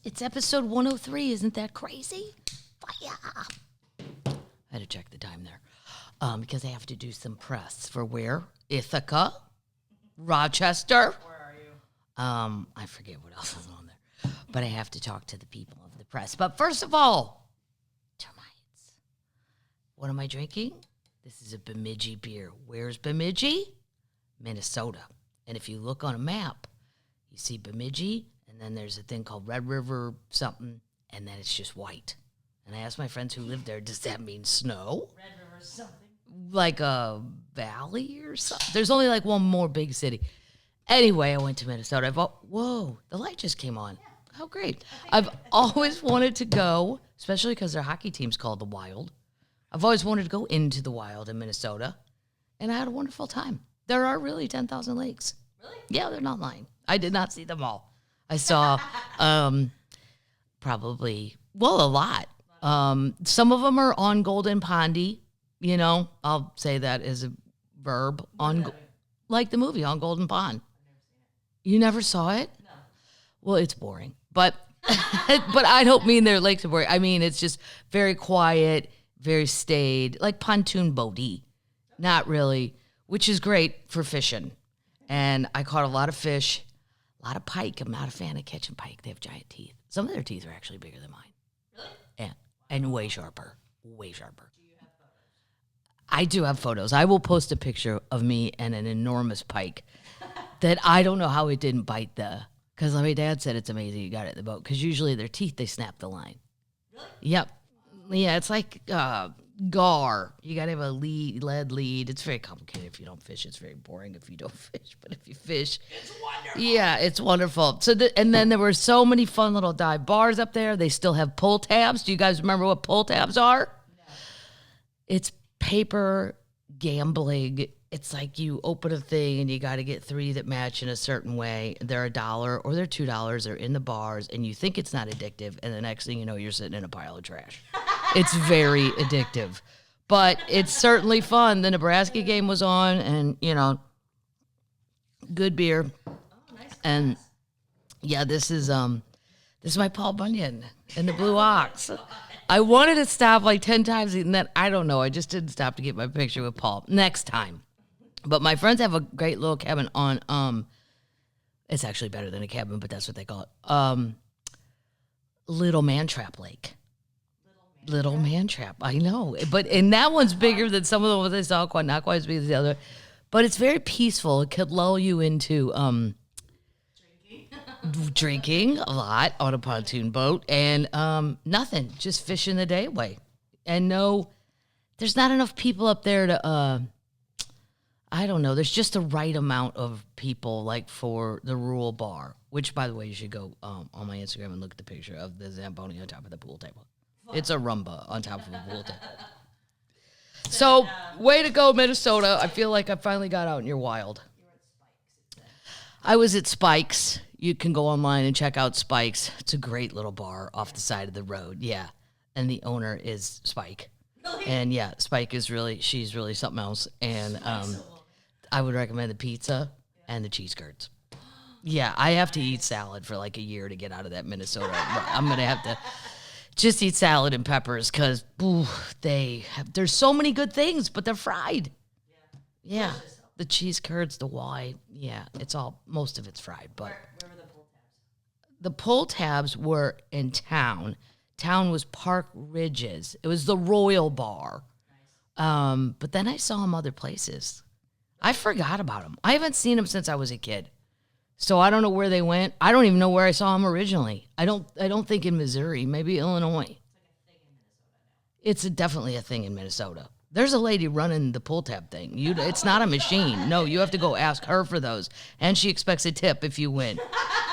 It's episode 103. Isn't that crazy? Fire. I had to check the time there because I have to do some press for where? Ithaca, Rochester. Where are you? I forget what else is on there. But I have to talk to the people of the press. But first of all, termites. What am I drinking? This is a Bemidji beer. Where's Bemidji? Minnesota. And if you look on a map, you see Bemidji, and then there's a thing called Red River something, and then it's just white. And I asked my friends who live there, does that mean snow? Red River something. Like a valley or something? There's only like one more big city. Anyway, I went to Minnesota. I thought, whoa, the light just came on. Yeah. How great. I've always wanted to go, especially because their hockey team's called the Wild. I've always wanted to go into the Wild in Minnesota, and I had a wonderful time. There are really 10,000 lakes. Really? Yeah, they're not lying. I did not see them all. I saw probably, well, a lot. Some of them are on Golden Pondy, you know. I'll say that as a verb. Like the movie On Golden Pond. You never saw it? No. Well, it's boring. But but I don't mean their lakes are boring. I mean, it's just very quiet, very staid, like pontoon boaty. Not really, which is great for fishing. And I caught a lot of fish, a lot of pike. I'm not a fan of catching pike. They have giant teeth. Some of their teeth are actually bigger than mine. Really? Yeah, and way sharper. Way sharper. Do you have photos? I do have photos. I will post a picture of me and an enormous pike that I don't know how it didn't bite because my dad said it's amazing you got it in the boat, because usually their teeth, they snap the line. Really? Yep. Yeah, it's like gar. You got to have a lead lead. It's very complicated if you don't fish. It's very boring if you don't fish. But if you fish, it's wonderful. Yeah, it's wonderful. So, and then there were so many fun little dive bars up there. They still have pull tabs. Do you guys remember what pull tabs are? No. It's paper gambling. It's like you open a thing and you got to get 3 that match in a certain way. They're $1 or they're $2. They're in the bars, and you think it's not addictive, and the next thing you know, you're sitting in a pile of trash. It's very addictive, but it's certainly fun. The Nebraska game was on, and you know, good beer. Oh, nice. And yeah, this is my Paul Bunyan and the Blue Ox. I wanted to stop like 10 times, and then I don't know. I just didn't stop to get my picture with Paul. Next time. But my friends have a great little cabin on, it's actually better than a cabin, but that's what they call it. Little Mantrap Lake. Little Mantrap. I know. And that one's bigger than some of the ones I saw, not quite as big as the other. But it's very peaceful. It could lull you into drinking a lot on a pontoon boat and nothing, just fishing the day away. And no, there's not enough people up there to, I don't know, there's just the right amount of people like for the rural bar, which, by the way, you should go on my Instagram and look at the picture of the Zamboni on top of the pool table. It's a rumba on top of a pool table. So, way to go, Minnesota. I feel like I finally got out in your wild. You were at Spike's. I was at Spike's. You can go online and check out Spike's. It's a great little bar off the side of the road. Yeah. And the owner is Spike. Really? And yeah, Spike is she's really something else. And I would recommend the pizza and the cheese curds. Yeah, I have to eat salad for like a year to get out of that Minnesota. I'm going to have to just eat salad and peppers because there's so many good things, but they're fried. Yeah. The cheese curds, the wine. Yeah, most of it's fried. But Where were the pull tabs? the pull tabs were in town. Town was Park Ridges. It was the Royal Bar. Nice. But then I saw them other places. I forgot about them. I haven't seen them since I was a kid. So I don't know where they went. I don't even know where I saw them originally. I don't think in Missouri, maybe Illinois. It's like a thing in Minnesota now. It's definitely a thing in Minnesota. There's a lady running the pull tab thing. It's not a machine. No, you have to go ask her for those. And she expects a tip if you win.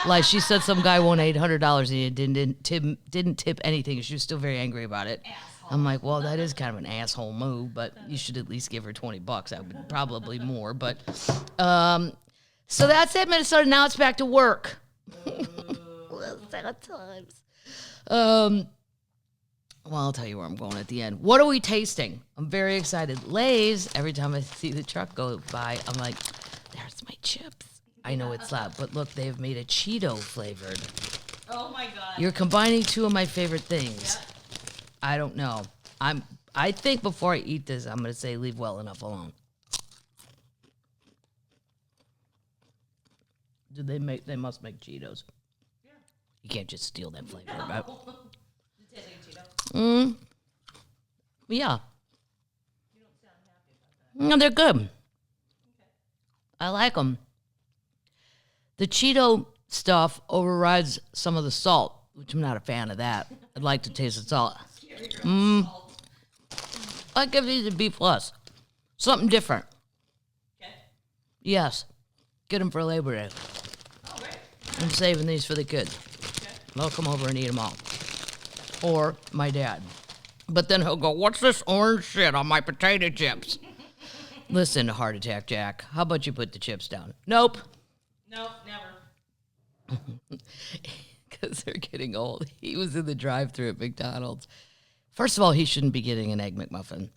Like she said some guy won $800 and he didn't tip anything. She was still very angry about it. Asshole. I'm like, well, that is kind of an asshole move, but you should at least give her $20. I would probably more, but so that's it, Minnesota. Now it's back to work. Sad times. Well, I'll tell you where I'm going at the end. What are we tasting? I'm very excited. Lay's, every time I see the truck go by, I'm like, there's my chips. I know it's loud, but look, they've made a Cheeto flavored Oh my god. You're combining two of my favorite things. Yep. I don't know. I think before I eat this, I'm going to say leave well enough alone. They must make Cheetos. Yeah. You can't just steal that flavor. No. Right? It tastes like a Cheeto. Yeah. You don't sound happy about that. No, they're good. Okay. I like them. The Cheeto stuff overrides some of the salt, which I'm not a fan of that. I'd like to taste the salt. Salt. I give these a B+. Something different. Okay. Yes. Get them for Labor Day. Oh, great. I'm saving these for the kids. Okay. They'll come over and eat them all. Or my dad. But then he'll go, what's this orange shit on my potato chips? Listen, Heart Attack Jack, how about you put the chips down? Nope. Nope, never. Because they're getting old. He was in the drive-thru at McDonald's. First of all, he shouldn't be getting an Egg McMuffin.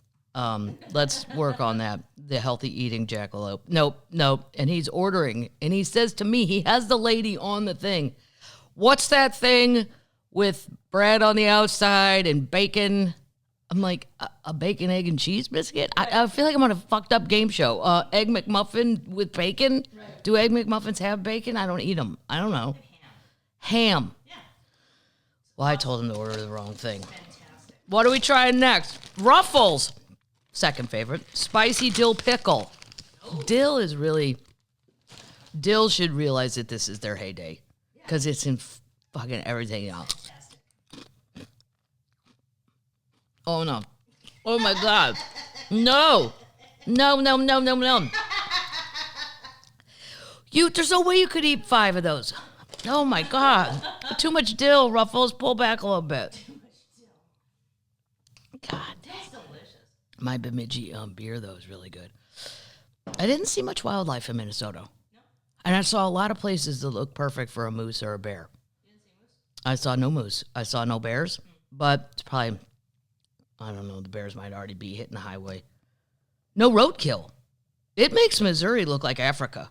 Let's work on that. The healthy eating jackalope. Nope. And he's ordering. And he says to me, he has the lady on the thing. What's that thing with bread on the outside and bacon? I'm like, a bacon, egg, and cheese biscuit? I feel like I'm on a fucked up game show. Egg McMuffin with bacon? Right. Do Egg McMuffins have bacon? I don't eat them. I don't know. Ham. Yeah. Well, I told him to order the wrong thing. Fantastic. What are we trying next? Ruffles. Second favorite. Spicy dill pickle. Dill is really... Dill should realize that this is their heyday. Because it's in fucking everything else. Fantastic. Oh, no. Oh, my God. No. No. There's no way you could eat 5 of those. Oh, my God. Too much dill, Ruffles. Pull back a little bit. Too much dill. God. That's delicious. My Bemidji beer, though, is really good. I didn't see much wildlife in Minnesota. No. And I saw a lot of places that look perfect for a moose or a bear. You didn't see moose? I saw no moose. I saw no bears. But it's probably, I don't know, the bears might already be hitting the highway. No roadkill. It makes Missouri look like Africa.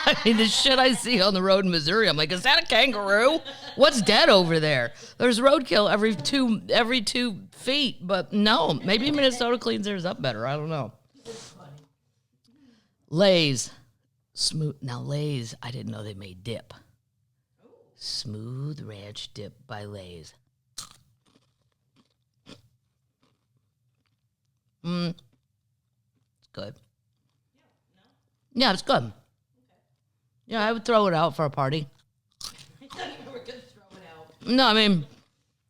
I mean, the shit I see on the road in Missouri, I'm like, is that a kangaroo? What's dead over there? There's roadkill every 2 feet, but no, maybe Minnesota cleans theirs up better. I don't know. That's funny. Lay's. Smooth. Now, Lay's, I didn't know they made dip. Ooh. Smooth Ranch Dip by Lay's. It's good. Yeah. No. Yeah, it's good. Okay. Yeah, I would throw it out for a party. I thought you were gonna throw it out. No, I mean,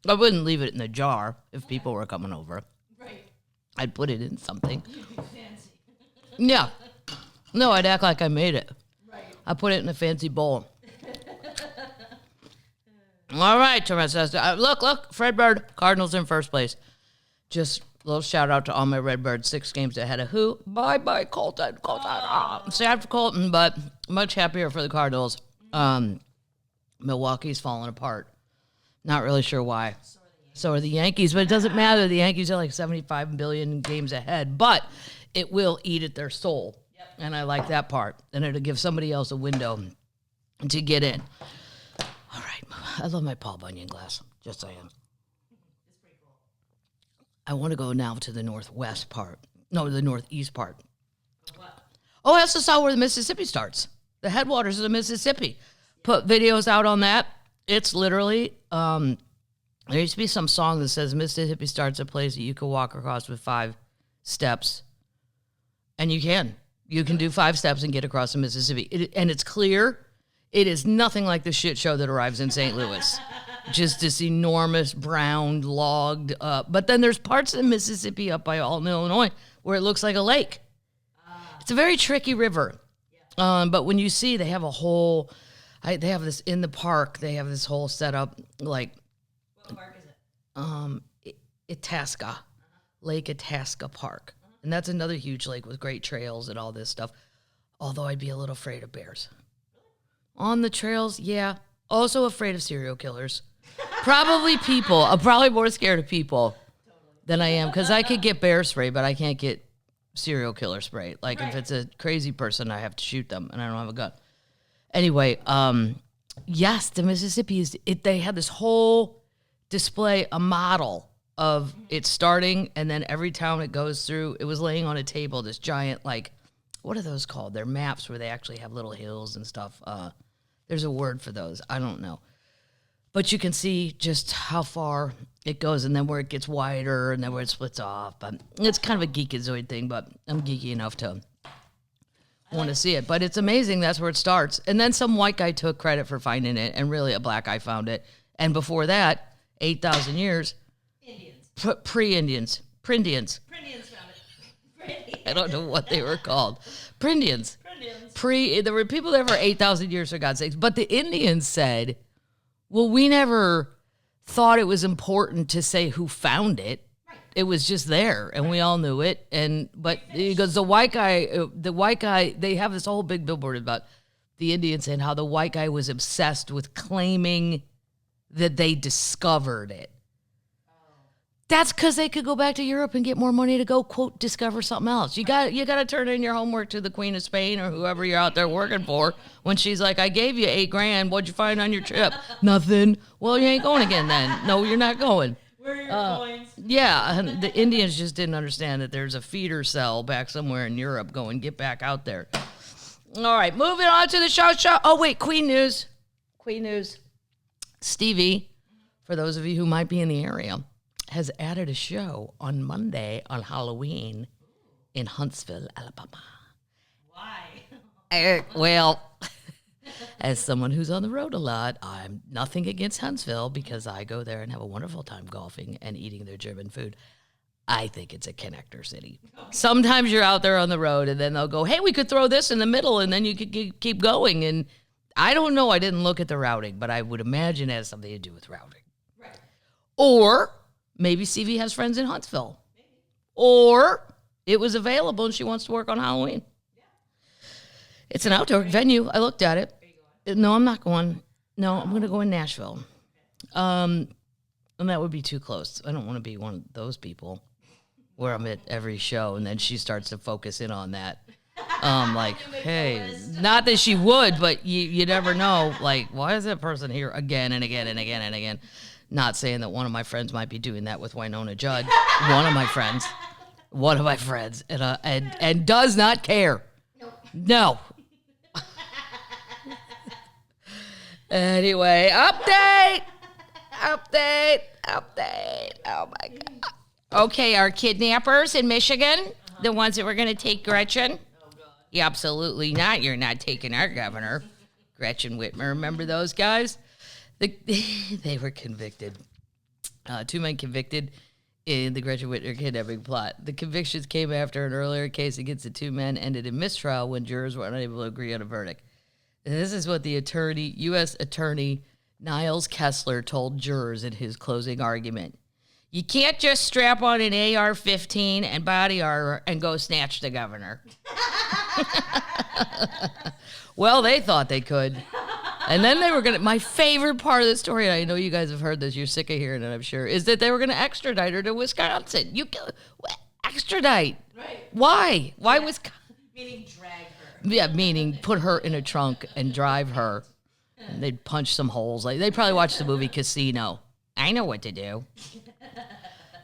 I wouldn't leave it in the jar if people were coming over. Right. I'd put it in something. You'd be fancy. Yeah. No, I'd act like I made it. Right. I put it in a fancy bowl. All right, Teresa. Look, Fred Bird, Cardinals in first place. Just a little shout out to all my Redbirds, 6 games ahead of who? Bye, Colton. Sad for Colton, but much happier for the Cardinals. Milwaukee's falling apart. Not really sure why. So are the Yankees, but it doesn't matter. The Yankees are like 75 billion games ahead, but it will eat at their soul. Yep. And I like that part. And it'll give somebody else a window to get in. All right. I love my Paul Bunyan glass. Just saying. It's pretty cool. I want to go now to the northwest part. No, the northeast part. What? Oh, I also saw where the Mississippi starts. The headwaters of the Mississippi. Put videos out on that. It's literally, there used to be some song that says Mississippi starts a place that you can walk across with 5 steps. And you can. You can do 5 steps and get across the Mississippi. And it's clear. It is nothing like the shit show that arrives in St. Louis. Just this enormous brown logged up. But then there's parts of the Mississippi up by Alton, Illinois, where it looks like a lake. It's a very tricky river. But when you see, they have a whole, they have this in the park. They have this whole setup, like What park is it? Itasca, Lake Itasca Park. And that's another huge lake with great trails and all this stuff. Although I'd be a little afraid of bears. On the trails, yeah. Also afraid of serial killers. Probably people. I'm probably more scared of people than I am. Because I could get bear spray, but I can't get serial killer spray. Like, if it's a crazy person, I have to shoot them, and I don't have a gun. Anyway, Yes, the Mississippi is. They had this whole display, a model of it starting, and then every town it goes through. It was laying on a table, this giant, like, what are those called? They're maps where they actually have little hills and stuff. There's a word for those. I don't know. But you can see just how far it goes, and then where it gets wider, and then where it splits off. But it's kind of a geekazoid thing, but I'm geeky enough to want to see it. But it's amazing. That's where it starts. And then some white guy took credit for finding it, and really a black guy found it. And before that, 8,000 years, Indians. Pre-Indians. Prindians. Prindians found it. I don't know what they were called. Prindians. Prindians. There were people there for 8,000 years, for God's sakes. But the Indians said, well, we never thought it was important to say who found it. Right. It was just there, and we all knew it. But he goes, the white guy, they have this whole big billboard about the Indians and how the white guy was obsessed with claiming that they discovered it. That's because they could go back to Europe and get more money to go, quote, discover something else. You got to turn in your homework to the Queen of Spain or whoever you're out there working for when she's like, I gave you $8,000. What'd you find on your trip? Nothing. Well, you ain't going again then. No, you're not going. Where are your coins? Yeah, and the Indians just didn't understand that there's a feeder cell back somewhere in Europe going, get back out there. All right, moving on to the show. Oh, wait, Queen news. Stevie, for those of you who might be in the area, has added a show on Monday on Halloween in Huntsville, Alabama. Why? Well, as someone who's on the road a lot, I'm nothing against Huntsville because I go there and have a wonderful time golfing and eating their German food. I think it's a connector city. Sometimes you're out there on the road and then they'll go, hey, we could throw this in the middle and then you could keep going. And I don't know. I didn't look at the routing, but I would imagine it has something to do with routing. Right. Or maybe Stevie has friends in Huntsville. Maybe. Or it was available and she wants to work on Halloween. Yeah. It's an outdoor venue. I looked at it. No, I'm not going. No, I'm going to go in Nashville. And that would be too close. I don't want to be one of those people where I'm at every show and then she starts to focus in on that. Like, hey, not that she would, but you never know. Like, why is that person here again and again and again and again? Not saying that one of my friends might be doing that with Winona Judd. One of my friends, and does not care. No. Anyway, update. Oh my God. Okay, our kidnappers in Michigan, the ones that were going to take Gretchen. Yeah, absolutely not. You're not taking our governor, Gretchen Whitmer. Remember those guys? They were convicted. 2 men convicted in the Gretchen Whitmer kidnapping plot. The convictions came after an earlier case against the 2 men ended in mistrial when jurors were unable to agree on a verdict. And this is what the U.S. Attorney Niles Kessler told jurors in his closing argument. You can't just strap on an AR-15 and body armor and go snatch the governor. Well, they thought they could. And then they were going to, my favorite part of the story, and I know you guys have heard this, you're sick of hearing it, I'm sure, is that they were going to extradite her to Wisconsin. Extradite. Right. Why? Why Wisconsin? Meaning drag her. Yeah, meaning put her in a trunk and drive her. And they'd punch some holes. Like they probably watched the movie Casino. I know what to do.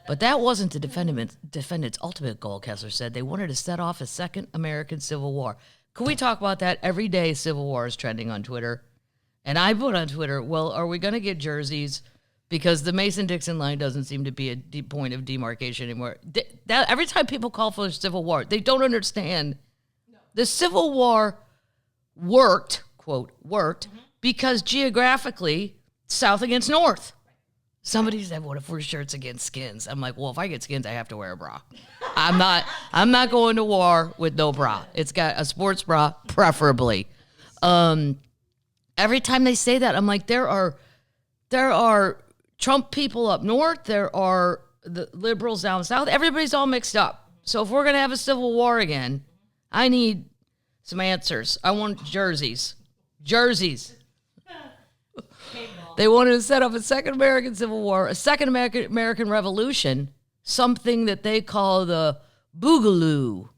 But that wasn't the defendant's ultimate goal, Kessler said. They wanted to set off a second American Civil War. Can we talk about that? Every day Civil War is trending on Twitter. And I put on Twitter, well, are we going to get jerseys? Because the Mason-Dixon line doesn't seem to be a deep point of demarcation anymore. Every time people call for a Civil War, they don't understand. No. The Civil War worked, quote, because geographically, South against North. Somebody said, what if we're shirts against skins? I'm like, well, if I get skins, I have to wear a bra. I'm not going to war with no bra. It's got a sports bra, preferably. Every time they say that, I'm like, there are Trump people up north. There are the liberals down south. Everybody's all mixed up. So if we're going to have a civil war again, I need some answers. I want jerseys. They wanted to set up a second American Civil War, a second American Revolution, something that they call the Boogaloo.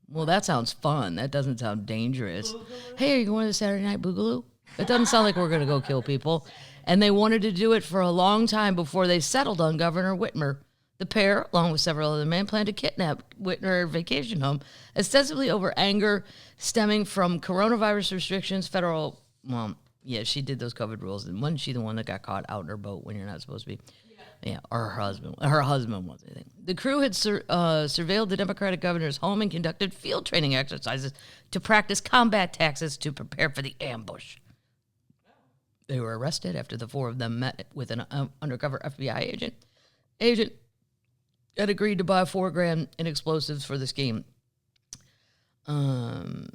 Well, that sounds fun. That doesn't sound dangerous. Boogaloo? Hey, are you going to Saturday Night Boogaloo? It doesn't sound like we're going to go kill people. And they wanted to do it for a long time before they settled on Governor Whitmer. The pair, along with several other men, planned to kidnap Whitmer vacation home, ostensibly over anger stemming from coronavirus restrictions, federal... Well, yeah, she did those COVID rules. And wasn't she the one that got caught out in her boat when you're not supposed to be? Yeah, or her husband. Her husband was, I think. The crew had surveilled the Democratic governor's home and conducted field training exercises to practice combat tactics to prepare for the ambush. They were arrested after the four of them met with an undercover FBI agent had agreed to buy $4,000 in explosives for the scheme. The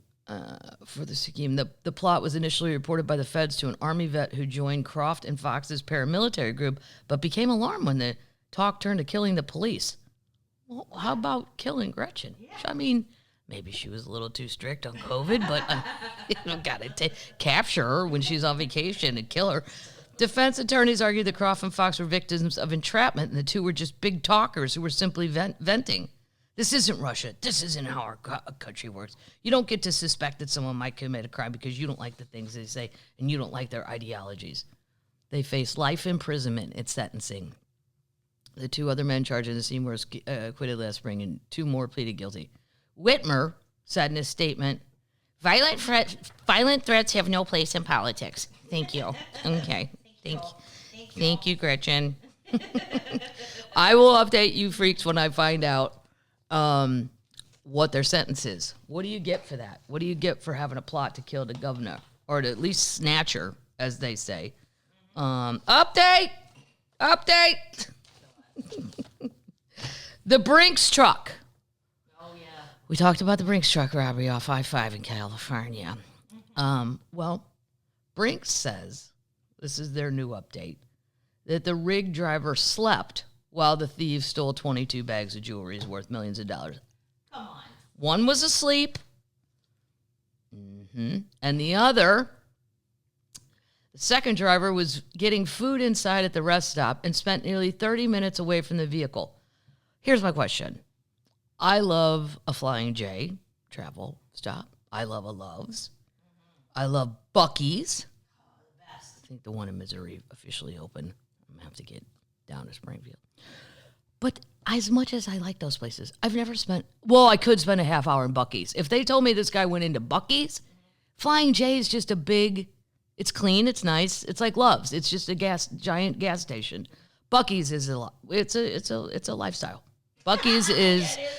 plot was initially reported by the feds to an Army vet who joined Croft and Fox's paramilitary group, but became alarmed when the talk turned to killing the police. Well, how about killing Gretchen? Yeah. I mean, maybe she was a little too strict on COVID, but gotta capture her when she's on vacation and kill her. Defense attorneys argued that Croft and Fox were victims of entrapment, and the two were just big talkers who were simply venting. This isn't Russia. This isn't how our country works. You don't get to suspect that someone might commit a crime because you don't like the things they say and you don't like their ideologies. They face life imprisonment at sentencing. The two other men charged in the scene were acquitted last spring, and two more pleaded guilty. Whitmer said in his statement, violent threats have no place in politics. Thank you. Okay. Thank you, Gretchen. I will update you freaks when I find out what their sentence is. What do you get for that? What do you get for having a plot to kill the governor? Or to at least snatch her, as they say. Update! The Brinks truck. Oh, yeah. We talked about the Brinks truck robbery off I-5 in California. Well, Brinks says, this is their new update, that the rig driver slept while the thieves stole 22 bags of jewelry worth millions of dollars. Come on. One was asleep. And the second driver was getting food inside at the rest stop and spent nearly 30 minutes away from the vehicle. Here's my question. I love a Flying J travel stop. I love a Love's. I love Buc-ee's. Oh, the best. I think the one in Missouri officially opened. I'm going to have to get down to Springfield. But as much as I like those places, I've never I could spend a half hour in Buc-ee's. If they told me this guy went into Buc-ee's, Flying J is just it's clean, it's nice, it's like Love's. It's just a giant gas station. Buc-ee's is it's a lifestyle. Buc-ee's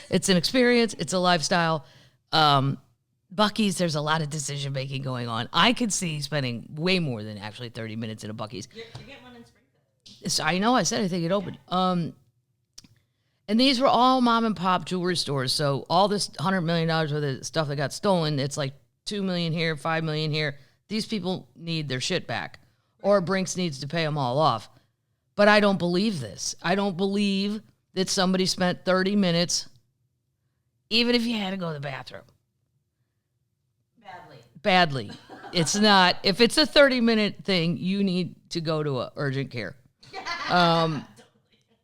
it's an experience, it's a lifestyle. Buc-ee's, there's a lot of decision making going on. I could see spending way more than actually 30 minutes in a Buc-ee's. You get one in Springfield. So I know, I said I think it opened. And these were all mom and pop jewelry stores. So all this $100 million worth of stuff that got stolen, it's like $2 million here, $5 million here. These people need their shit back, or Brinks needs to pay them all off. But I don't believe this. I don't believe that somebody spent 30 minutes, even if you had to go to the bathroom. Badly. It's not. If it's a 30-minute thing, you need to go to a urgent care.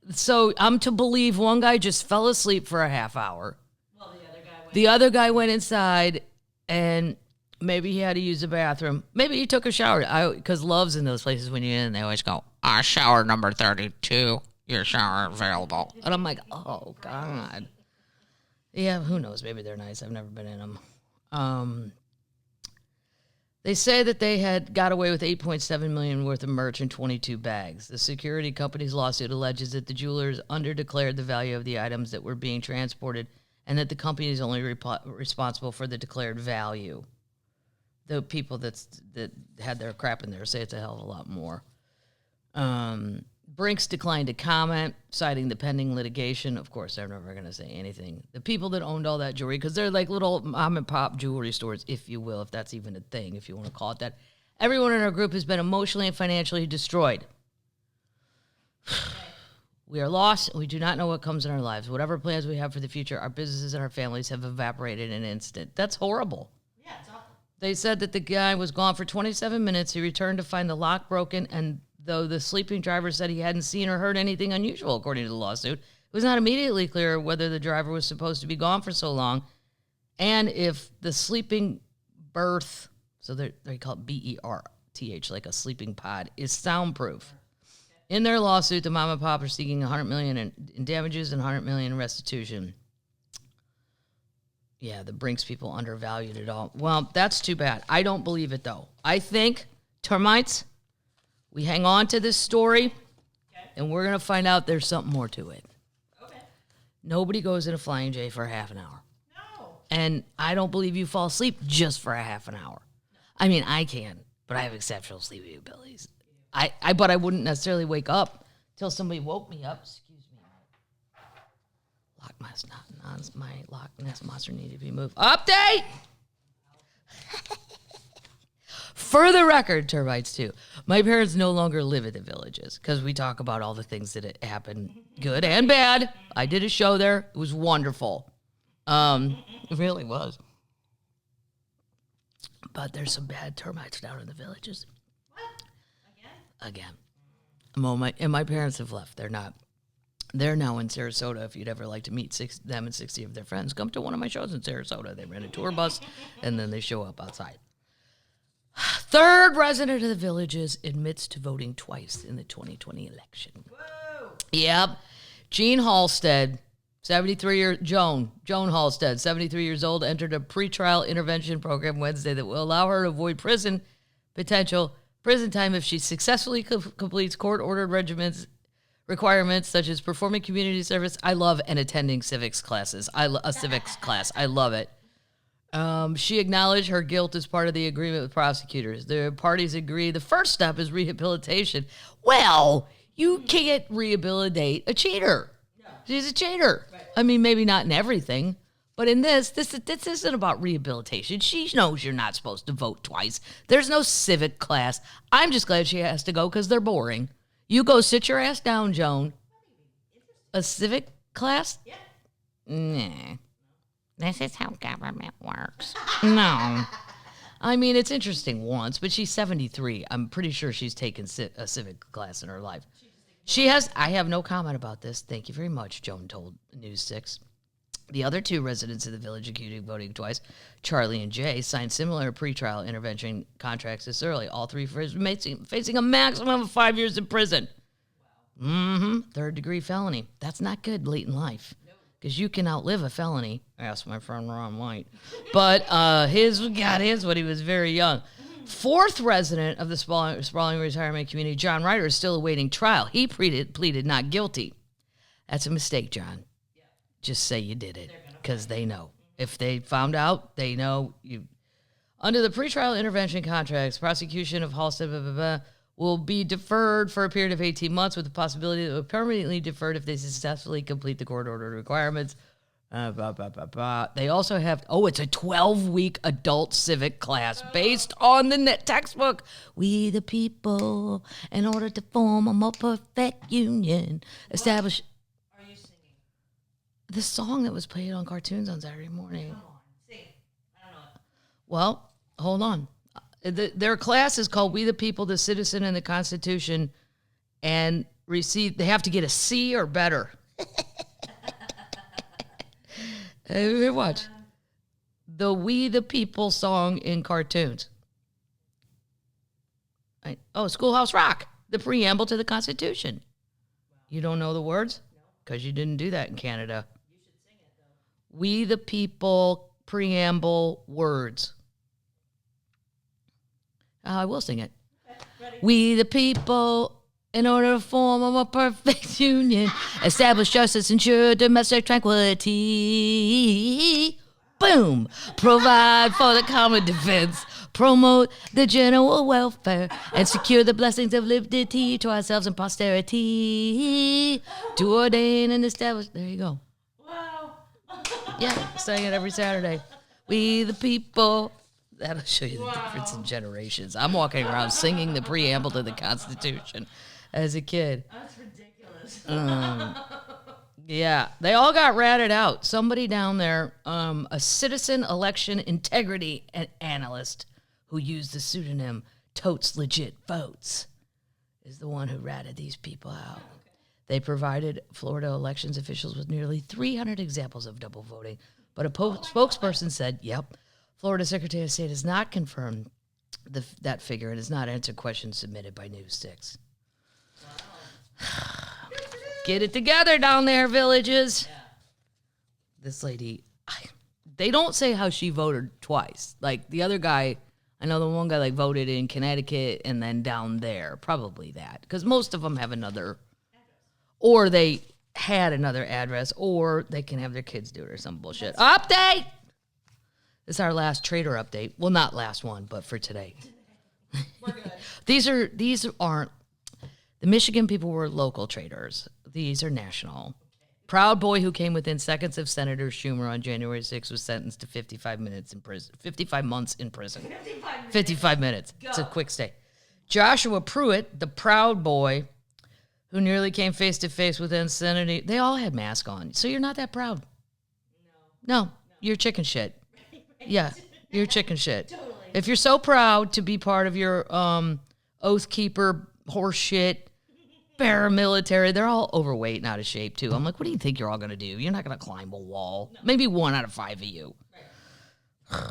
So I'm to believe one guy just fell asleep for a half hour. Well, the other guy went inside, and maybe he had to use the bathroom. Maybe he took a shower. Because Love's in those places when you're in, they always go, shower number 32, your shower available. And I'm like, oh, God. Yeah, who knows? Maybe they're nice. I've never been in them. They say that they had got away with $8.7 million worth of merch in 22 bags. The security company's lawsuit alleges that the jewelers underdeclared the value of the items that were being transported and that the company is only responsible for the declared value. The people that had their crap in there say it's a hell of a lot more. Brinks declined to comment, citing the pending litigation. Of course, they're never going to say anything. The people that owned all that jewelry, because they're like little mom and pop jewelry stores, if you will, if that's even a thing, if you want to call it that. Everyone in our group has been emotionally and financially destroyed. We are lost, and we do not know what comes in our lives. Whatever plans we have for the future, our businesses and our families have evaporated in an instant. That's horrible. Yeah, it's awful. They said that the guy was gone for 27 minutes. He returned to find the lock broken, and though the sleeping driver said he hadn't seen or heard anything unusual, according to the lawsuit, it was not immediately clear whether the driver was supposed to be gone for so long and if the sleeping berth, so they call it BER, TH, like a sleeping pod, is soundproof. In their lawsuit, the mom and pop are seeking $100 million in damages and $100 million in restitution. Yeah, the Brinks people undervalued it all. Well, that's too bad. I don't believe it, though. I think, termites, we hang on to this story, and we're going to find out there's something more to it. Okay. Nobody goes in a flying J for a half an hour. No. And I don't believe you fall asleep just for a half an hour. I mean, I can, but I have exceptional sleeping abilities. But I wouldn't necessarily wake up till somebody woke me up. Excuse me. My Loch Ness monster needed to be moved. Update! For the record, termites too. My parents no longer live at the Villages because we talk about all the things that happened, good and bad. I did a show there. It was wonderful. It really was. But there's some bad termites down in the Villages. Again. My parents have left. They're not. They're now in Sarasota. If you'd ever like to meet them and 60 of their friends, come to one of my shows in Sarasota. They rent a tour bus, and then they show up outside. Third resident of the Villages admits to voting twice in the 2020 election. Whoa. Yep. Joan Halstead, 73 years old, entered a pretrial intervention program Wednesday that will allow her to avoid potential prison time if she successfully completes court-ordered requirements such as performing community service. I love and attending civics classes. Civics class. I love it. She acknowledged her guilt as part of the agreement with prosecutors. The parties agree the first step is rehabilitation. Well, you can't rehabilitate a cheater. No. She's a cheater. Right. I mean, maybe not in everything, but in this isn't about rehabilitation. She knows you're not supposed to vote twice. There's no civic class. I'm just glad she has to go because they're boring. You go sit your ass down, Joan. A civic class? Yeah. Nah. This is how government works. No. I mean, it's interesting once, but she's 73. I'm pretty sure she's taken a civic class in her life. I have no comment about this. Thank you very much, Joan told News 6. The other two residents of the village accused of voting twice, Charlie and Jay, signed similar pretrial intervention contracts this early. All three facing a maximum of 5 years in prison. Wow. Third-degree felony. That's not good late in life. Because you can outlive a felony. Ask my friend Ron White. But his when he was very young. Fourth resident of the sprawling retirement community, John Ryder, is still awaiting trial. He pleaded not guilty. That's a mistake, John. Yeah. Just say you did it, because they know. If they found out, they know you. Under the pretrial intervention contracts, prosecution of Halstead will be deferred for a period of 18 months with the possibility that it will permanently deferred if they successfully complete the court-ordered requirements. They also have, it's a 12-week adult civic class based on the textbook. We the people, in order to form a more perfect union, establish... Are you singing? The song that was played on cartoons on Saturday morning. Come on, sing it. I don't know it. Well, hold on. Their class is called We the People, the Citizen, and the Constitution, and they have to get a C or better. Hey, watch. The We the People song in cartoons. Schoolhouse Rock, the preamble to the Constitution. Wow. You don't know the words? No. Because you didn't do that in Canada. You should sing it, though. We the People, preamble, words. I will sing it. Okay, ready. We the people, in order to form a more perfect union, establish justice, ensure domestic tranquility. Boom! Provide for the common defense, promote the general welfare, and secure the blessings of liberty to ourselves and posterity. To ordain and establish. There you go. Wow. Yeah, sing it every Saturday. We the people. That'll show you the difference in generations. I'm walking around singing the preamble to the Constitution as a kid. That's ridiculous. Yeah, they all got ratted out. Somebody down there, a citizen election integrity analyst who used the pseudonym Totes Legit Votes, is the one who ratted these people out. Okay. They provided Florida elections officials with nearly 300 examples of double voting, but a spokesperson said, yep, Florida Secretary of State has not confirmed that figure and has not answered questions submitted by News 6. Get it together down there, villages. Yeah. This lady, they don't say how she voted twice. Like the other guy, I know the one guy like voted in Connecticut and then down there. Probably that. Because most of them have another, or they had another address, or they can have their kids do it or some bullshit. Update! This is our last trader update. Well, not last one, but for today. We're good. These aren't, the Michigan people were local traders. These are national. Proud Boy, who came within seconds of Senator Schumer on January 6th, was sentenced to 55 months in prison. 55 minutes. 55 minutes. It's a quick stay. Joshua Pruitt, the Proud Boy, who nearly came face to face with insanity. They all had masks on, so you're not that proud. No, you're chicken shit. Yeah, you're chicken shit. Totally. If you're so proud to be part of your oath keeper horse shit, paramilitary, they're all overweight and out of shape too. I'm like, what do you think you're all gonna do? You're not gonna climb a wall. No. Maybe 1 out of 5 of you. Right.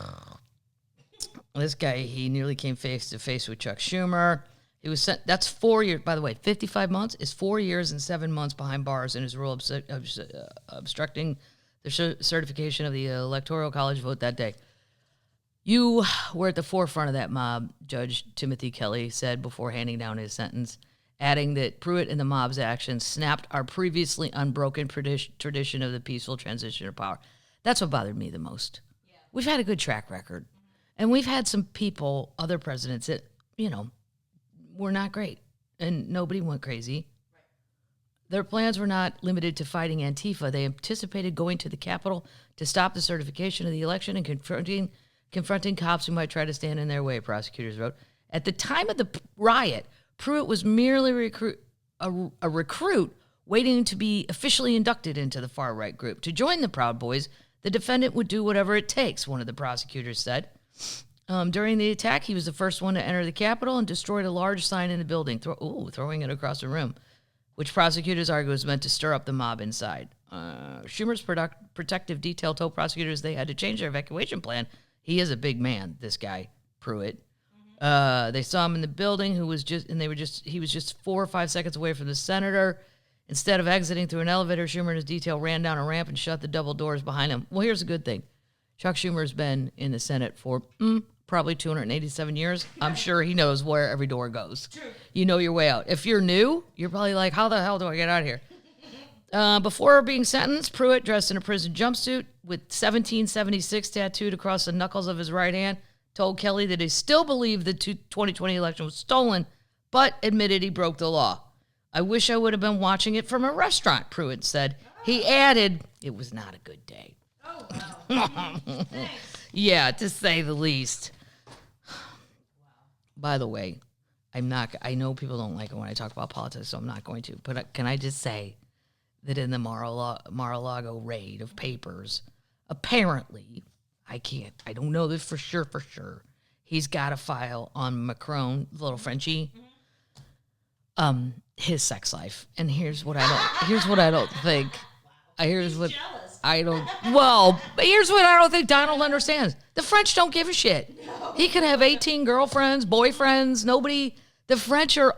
This guy, he nearly came face to face with Chuck Schumer. He was sent. That's 4 years. By the way, 55 months is 4 years and 7 months behind bars in his role obstructing the certification of the Electoral College vote that day. You were at the forefront of that mob, Judge Timothy Kelly said before handing down his sentence, adding that Pruitt and the mob's actions snapped our previously unbroken tradition of the peaceful transition of power. That's what bothered me the most. Yeah. We've had a good track record, and we've had some people, other presidents that, were not great, and nobody went crazy. Their plans were not limited to fighting Antifa. They anticipated going to the Capitol to stop the certification of the election and confronting cops who might try to stand in their way, prosecutors wrote. At the time of the riot, Pruitt was merely a recruit waiting to be officially inducted into the far-right group. To join the Proud Boys, the defendant would do whatever it takes, one of the prosecutors said. During the attack, he was the first one to enter the Capitol and destroyed a large sign in the building, throwing it across the room, which prosecutors argue was meant to stir up the mob inside. Schumer's protective detail told prosecutors they had to change their evacuation plan. He is a big man, this guy, Pruitt. They saw him in the building, he was just 4 or 5 seconds away from the senator. Instead of exiting through an elevator, Schumer and his detail ran down a ramp and shut the double doors behind him. Well, here's a good thing. Chuck Schumer's been in the Senate for probably 287 years. I'm sure he knows where every door goes. True. You know your way out. If you're new, you're probably like, how the hell do I get out of here? Before being sentenced, Pruitt, dressed in a prison jumpsuit with 1776 tattooed across the knuckles of his right hand, told Kelly that he still believed the 2020 election was stolen, but admitted he broke the law. I wish I would have been watching it from a restaurant, Pruitt said. He added, it was not a good day. Oh, wow. Yeah, to say the least. By the way, I know people don't like it when I talk about politics, so I'm not going to. But can I just say that in the Mar-a-Lago raid of papers, apparently, I don't know this for sure, he's got a file on Macron, the little Frenchie, his sex life. And here's what I don't think. Here's what I don't think Donald understands. The French don't give a shit. No. He could have 18 girlfriends, boyfriends, nobody. The French are,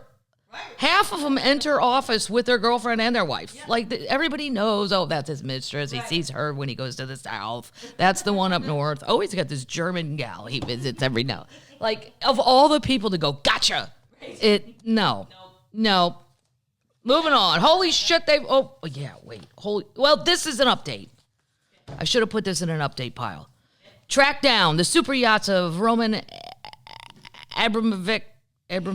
half of them enter office with their girlfriend and their wife. Yep. Like, everybody knows, that's his mistress. He sees her when he goes to the South. That's the one up north. Oh, he's got this German gal he visits every now. Like, of all the people to go, gotcha. No. Moving on. Holy shit, this is an update. I should have put this in an update pile. Track down the super yachts of Roman Abramovich, and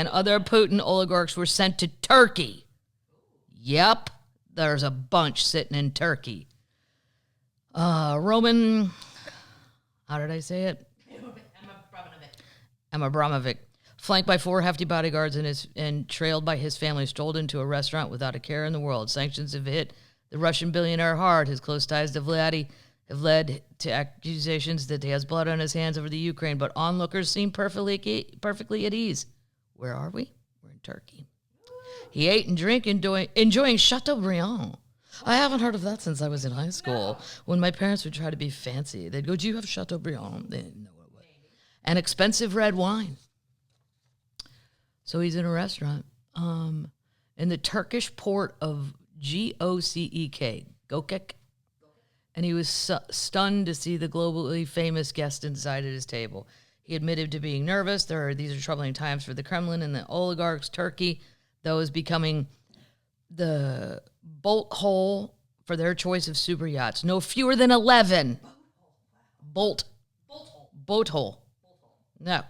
other Putin oligarchs were sent to Turkey. Yep, there's a bunch sitting in Turkey. Roman, how did I say it? Abramovich. Flanked by 4 hefty bodyguards and trailed by his family, strolled into a restaurant without a care in the world. Sanctions have hit the Russian billionaire hard. His close ties to Vladdy have led to accusations that he has blood on his hands over the Ukraine, but onlookers seem perfectly at ease. Where are we? We're in Turkey. He ate and drank, enjoying Chateaubriand, I haven't heard of that since I was in high school. When my parents would try to be fancy, they'd go, "Do you have Chateaubriand?" They didn't know what it was. And expensive red wine. So he's in a restaurant in the Turkish port of Gocek, Gokek. And he was stunned to see the globally famous guest inside at his table. He admitted to being nervous. These are troubling times for the Kremlin and the oligarchs. Turkey, though, is becoming the bolt hole for their choice of super yachts. No fewer than 11. Bolt hole. No.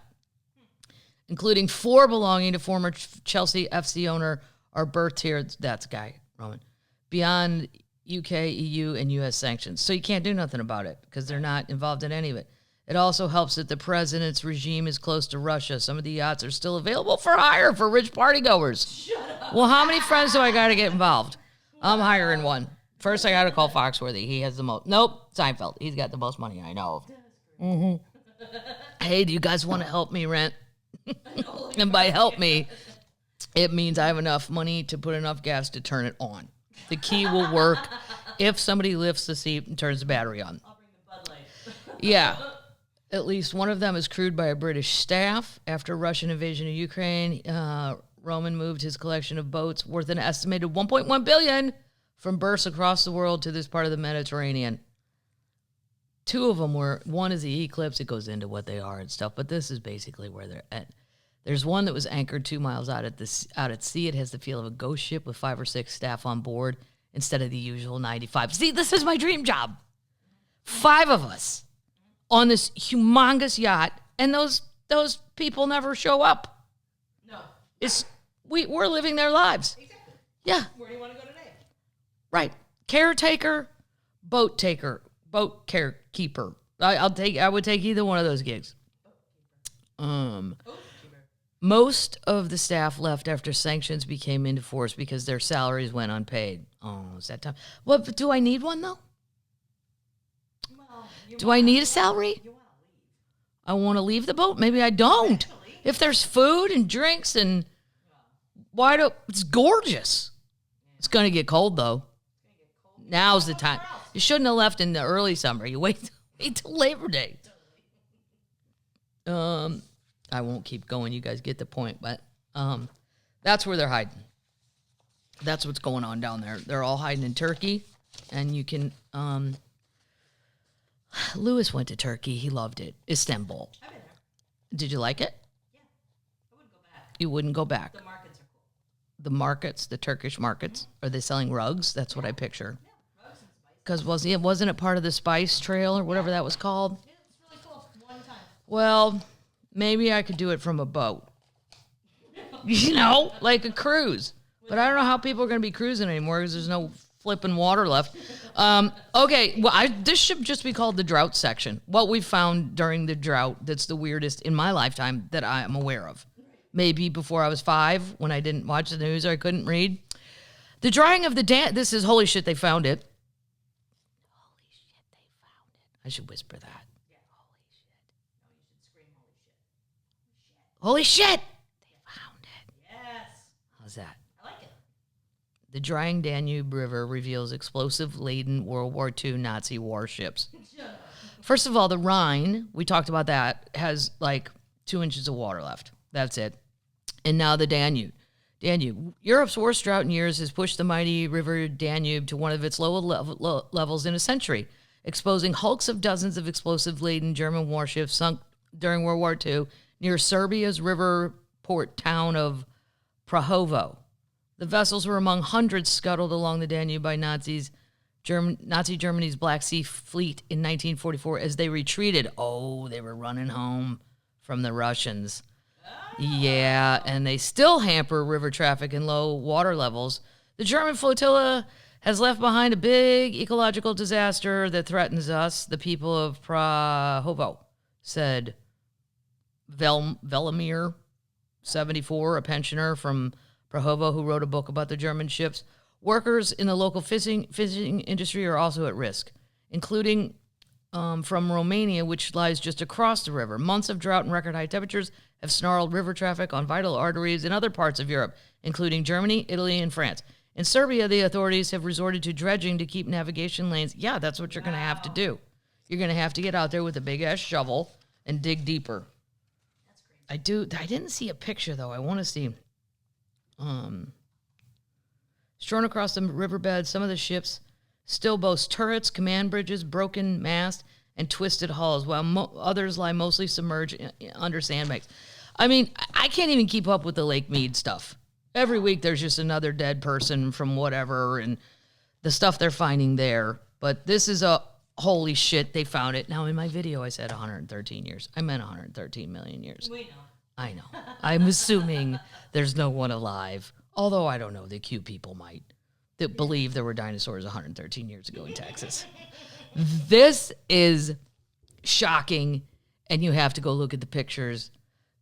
Including 4 belonging to former Chelsea FC owner, are berthed here. That's guy, Roman. Beyond UK, EU, and US sanctions. So you can't do nothing about it because they're not involved in any of it. It also helps that the president's regime is close to Russia. Some of the yachts are still available for hire for rich partygoers. Well, how many friends do I got to get involved? I'm hiring one. First, I got to call Foxworthy. He has the most. Nope, Seinfeld. He's got the most money I know of. Mm-hmm. Hey, do you guys want to help me rent? And by help me, it means I have enough money to put enough gas to turn it on. The key will work if somebody lifts the seat and turns the battery on. I'll bring the Bud Light. Yeah. At least one of them is crewed by a British staff. After Russian invasion of Ukraine, Roman moved his collection of boats worth an estimated $1.1 billion from berths across the world to this part of the Mediterranean. 2 of them were, one is the Eclipse. It goes into what they are and stuff, but this is basically where they're at. There's one that was anchored 2 miles out at sea. It has the feel of a ghost ship with 5 or 6 staff on board instead of the usual 95. See, this is my dream job. 5 of us on this humongous yacht, and those people never show up. No. We're living their lives. Exactly. Yeah. Where do you want to go today? Right. Caretaker, boat carekeeper. I would take either one of those gigs. Most of the staff left after sanctions became into force because their salaries went unpaid. Oh, is that time? Well, but do I need one, though? Well, Do I need a salary? You want to leave. I want to leave the boat. Maybe I don't. Eventually. If there's food and drinks and it's gorgeous. It's going to get cold, though. Now's the time. You shouldn't have left in the early summer. You wait till Labor Day. I won't keep going. You guys get the point. But that's where they're hiding. That's what's going on down there. They're all hiding in Turkey. And you can... Lewis went to Turkey. He loved it. Istanbul. I've been there. Did you like it? Yeah. I wouldn't go back. You wouldn't go back. The markets are cool. The markets, the Turkish markets. Are they selling rugs? That's what I picture. Yeah. Rugs and spices. Because wasn't it part of the Spice Trail or whatever that was called? Yeah, it's really cool. One time. Well, maybe I could do it from a boat. Like a cruise. But I don't know how people are going to be cruising anymore because there's no flipping water left. Okay, well, this should just be called the drought section. What we found during the drought that's the weirdest in my lifetime that I am aware of. Maybe before I was 5 when I didn't watch the news or I couldn't read. The drying of the dam. This is holy shit, they found it. Holy shit, they found it. I should whisper that. Yeah. Holy shit. No, you should scream holy shit. Holy shit! They found it. Yes. How's that? I like it. The drying Danube River reveals explosive-laden World War II Nazi warships. First of all, the Rhine, we talked about that, has like 2 inches of water left. That's it. And now the Danube. Europe's worst drought in years has pushed the mighty river Danube to one of its lowest levels in a century, exposing hulks of dozens of explosive-laden German warships sunk during World War II near Serbia's river port town of Prahovo. The vessels were among hundreds scuttled along the Danube by Nazi Germany's Black Sea Fleet in 1944 as they retreated. Oh, they were running home from the Russians. Yeah, and they still hamper river traffic and low water levels. The German flotilla has left behind a big ecological disaster that threatens us, the people of Prahovo, said Velimir, 74, a pensioner from Prahovo who wrote a book about the German ships. Workers in the local fishing industry are also at risk, including from Romania, which lies just across the river. Months of drought and record high temperatures have snarled river traffic on vital arteries in other parts of Europe, including Germany, Italy, and France. In Serbia, the authorities have resorted to dredging to keep navigation lanes. Yeah, that's what you're going to have to do. You're going to have to get out there with a big-ass shovel and dig deeper. That's crazy. I didn't see a picture, though. I want to see. Strewn across the riverbed, some of the ships still boast turrets, command bridges, broken masts, and twisted hulls, while others lie mostly submerged under sandbanks. I mean, I can't even keep up with the Lake Mead stuff. Every week there's just another dead person from whatever and the stuff they're finding there. But this is a holy shit, they found it. Now, in my video, I said 113 years. I meant 113 million years. We know. I know. I'm assuming there's no one alive. Although, I don't know, the cute people might that believe there were dinosaurs 113 years ago in Texas. This is shocking, and you have to go look at the pictures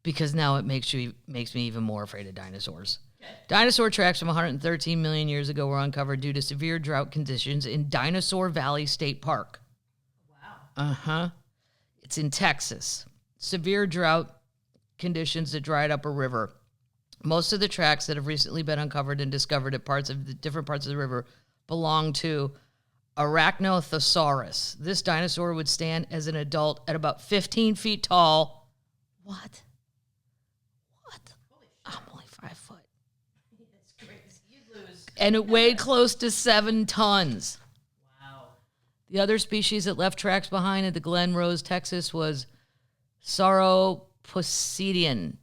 because now it makes me even more afraid of dinosaurs. Okay. Dinosaur tracks from 113 million years ago were uncovered due to severe drought conditions in Dinosaur Valley State Park. Wow. Uh-huh. It's in Texas. Severe drought conditions that dried up a river. Most of the tracks that have recently been uncovered and discovered at different parts of the river belong to Arachnothosaurus. This dinosaur would stand as an adult at about 15 feet tall. What? I'm only 5 foot. That's crazy. You'd lose. And it weighed close to 7 tons. Wow. The other species that left tracks behind at the Glen Rose, Texas was Sauroposeidon.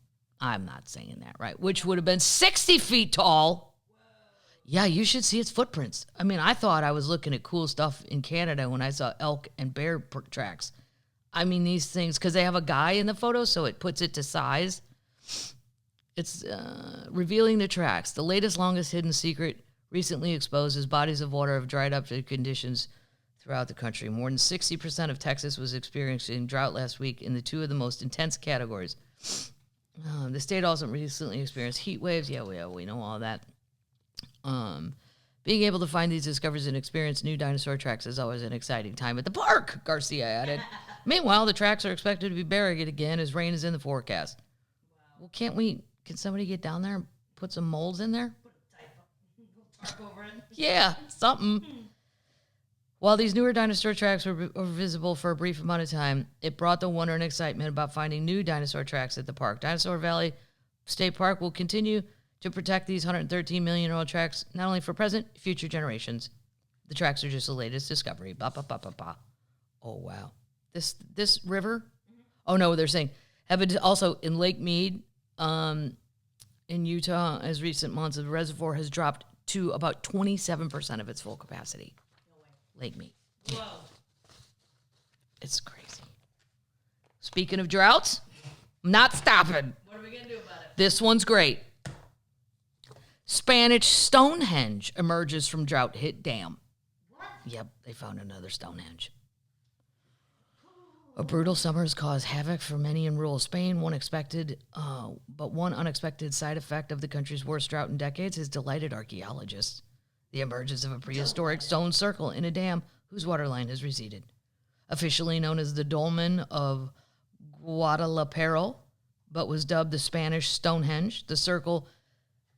I'm not saying that right, which would have been 60 feet tall. Yeah, you should see its footprints. I mean, I thought I was looking at cool stuff in Canada when I saw elk and bear tracks. I mean, these things, because they have a guy in the photo, so it puts it to size. It's revealing the tracks. The latest, longest hidden secret recently exposed as bodies of water have dried up to conditions throughout the country. More than 60% of Texas was experiencing drought last week in the two of the most intense categories. The state also recently experienced heat waves. Yeah, we know all that. Being able to find these discoveries and experience new dinosaur tracks is always an exciting time at the park, Garcia added. Meanwhile, the tracks are expected to be buried again as rain is in the forecast. Wow. Well, can somebody get down there and put some molds in there? Put a tarp over it. Yeah, something. While these newer dinosaur tracks were visible for a brief amount of time, it brought the wonder and excitement about finding new dinosaur tracks at the park. Dinosaur Valley State Park will continue to protect these 113-million-year-old tracks, not only for present, future generations. The tracks are just the latest discovery. Ba, ba, ba, ba, ba. Oh, wow. This river? Mm-hmm. Oh, no, they're saying, also in Lake Mead, in Utah, as recent months, the reservoir has dropped to about 27% of its full capacity. Lake Mead. Whoa. It's crazy. Speaking of droughts, I'm not stopping. What are we going to do about it? This one's great. Spanish Stonehenge emerges from drought-hit dam. What? Yep, they found another Stonehenge. A brutal summer has caused havoc for many in rural Spain. One unexpected side effect of the country's worst drought in decades has delighted archaeologists. The emergence of a prehistoric stone circle in a dam whose waterline has receded. Officially known as the Dolmen of Guadalajara, but was dubbed the Spanish Stonehenge, the circle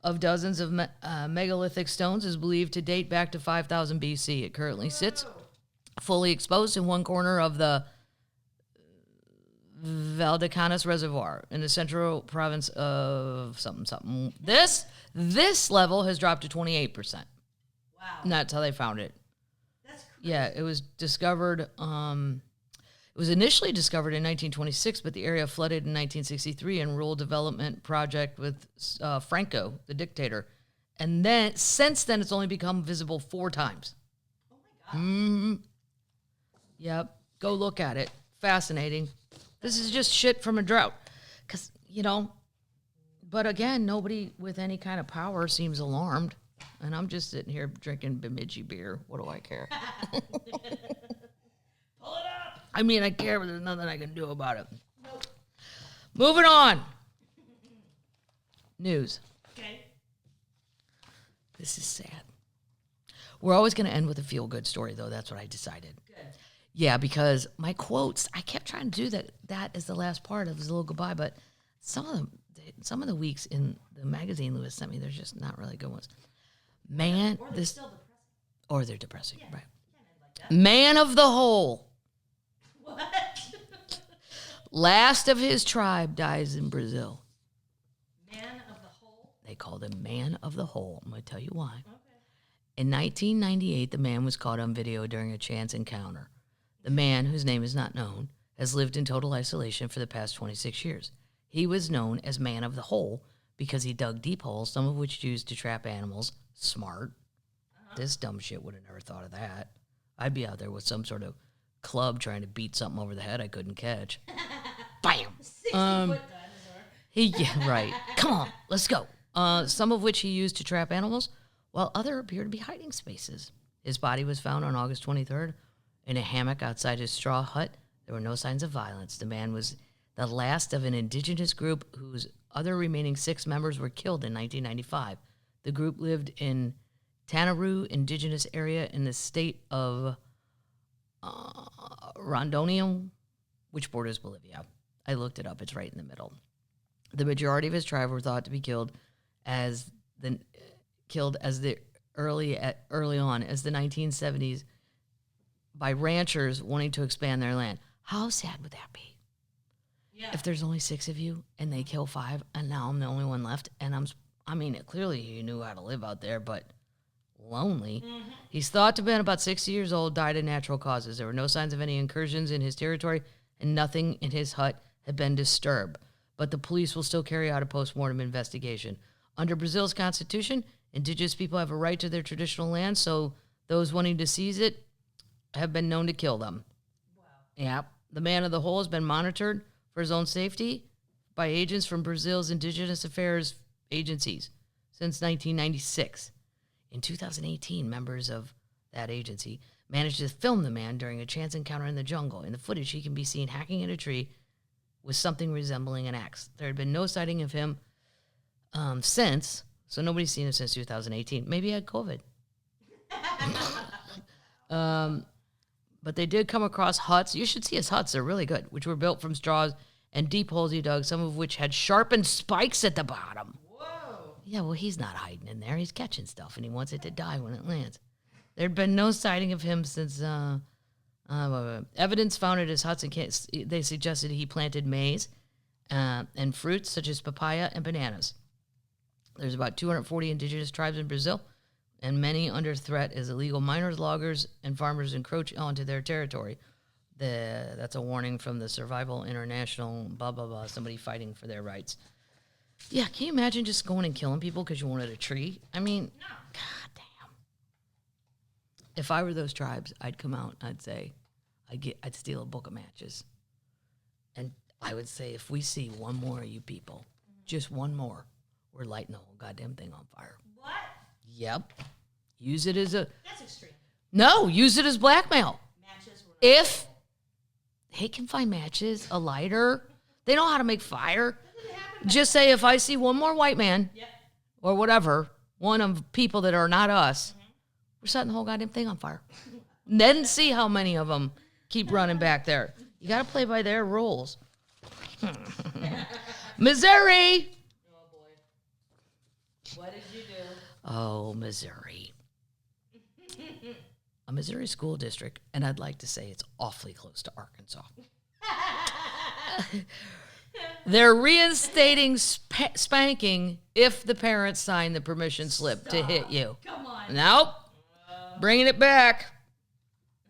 of dozens of megalithic stones is believed to date back to 5000 BC. It currently sits fully exposed in one corner of the Valdecanas Reservoir in the central province of something. This level has dropped to 28%. Wow. And that's how they found it. That's crazy. Yeah, it was discovered. It was initially discovered in 1926, but the area flooded in 1963 in rural development project with Franco, the dictator. And then, since then, it's only become visible 4 times. Oh, my God. Mm-hmm. Yep. Go look at it. Fascinating. This is just shit from a drought. Because, but again, nobody with any kind of power seems alarmed. And I'm just sitting here drinking Bemidji beer. What do I care? Pull it up. I mean, I care, but there's nothing I can do about it. Nope. Moving on. News. Okay. This is sad. We're always going to end with a feel-good story, though. That's what I decided. Good. Yeah, because my quotes, I kept trying to do that as the last part of his little goodbye, but some of the weeks in the magazine Lewis sent me, they're just not really good ones. Man, Or they're this still depressing. or they're depressing, right? Can't end like that. Man of the hole. What? Last of his tribe dies in Brazil. Man of the hole? They called him Man of the Hole. I'm going to tell you why. Okay. In 1998, the man was caught on video during a chance encounter. The man, whose name is not known, has lived in total isolation for the past 26 years. He was known as Man of the Hole because he dug deep holes, some of which used to trap animals. Smart. This dumb shit would have never thought of that. I'd be out there with some sort of club trying to beat something over the head I couldn't catch. Bam! 60-foot dinosaur. Yeah, right. Come on, let's go. Some of which he used to trap animals, while other appeared to be hiding spaces. His body was found on August 23rd in a hammock outside his straw hut. There were no signs of violence. The man was the last of an indigenous group whose other remaining 6 members were killed in 1995. The group lived in Tanaru indigenous area in the state of Rondônia, which borders Bolivia. I looked it up. It's right in the middle. The majority of his tribe were thought to be killed as the early on as the 1970s by ranchers wanting to expand their land. How sad would that be? Yeah. If there's only 6 of you and they kill 5 and now I'm the only one left and clearly you knew how to live out there, but lonely. Mm-hmm. He's thought to have been about 60 years old, died of natural causes. There were no signs of any incursions in his territory and nothing in his hut had been disturbed. But the police will still carry out a post-mortem investigation. Under Brazil's constitution, indigenous people have a right to their traditional land, so those wanting to seize it have been known to kill them. Wow. Yep. The Man of the Hole has been monitored for his own safety by agents from Brazil's Indigenous Affairs agencies since 1996. In 2018, members of that agency managed to film the man during a chance encounter in the jungle. In the footage, he can be seen hacking at a tree with something resembling an axe. There had been no sighting of him since, so nobody's seen him since 2018. Maybe he had COVID. But they did come across huts. You should see his huts. They're really good, which were built from straws and deep holes he dug, some of which had sharpened spikes at the bottom. Whoa. Yeah, well, he's not hiding in there. He's catching stuff, and he wants it to die when it lands. There'd been no sighting of him since evidence found at his huts. They suggested he planted maize and fruits such as papaya and bananas. There's about 240 indigenous tribes in Brazil, and many under threat as illegal miners, loggers, and farmers encroach onto their territory. That's a warning from the Survival International, blah, blah, blah, somebody fighting for their rights. Yeah, can you imagine just going and killing people because you wanted a tree? I mean, No. God damn. If I were those tribes, I'd come out and I'd say, I'd steal a book of matches. And I would say, if we see one more of you people, just one more, we're lighting the whole goddamn thing on fire. What? Yep. Use it as That's extreme. No, use it as blackmail. Matches were not If they can find matches, a lighter, they know how to make fire. Just say, if I see one more white man, Yep. or whatever, one of people that are not us, we're setting the whole goddamn thing on fire. Then see how many of them keep running back there. You got to play by their rules. Missouri! Oh, boy. What did you do? Oh, Missouri. A Missouri school district, and I'd like to say it's awfully close to Arkansas. They're reinstating spanking if the parents sign the permission slip to hit you. Come on. Nope. Bringing it back.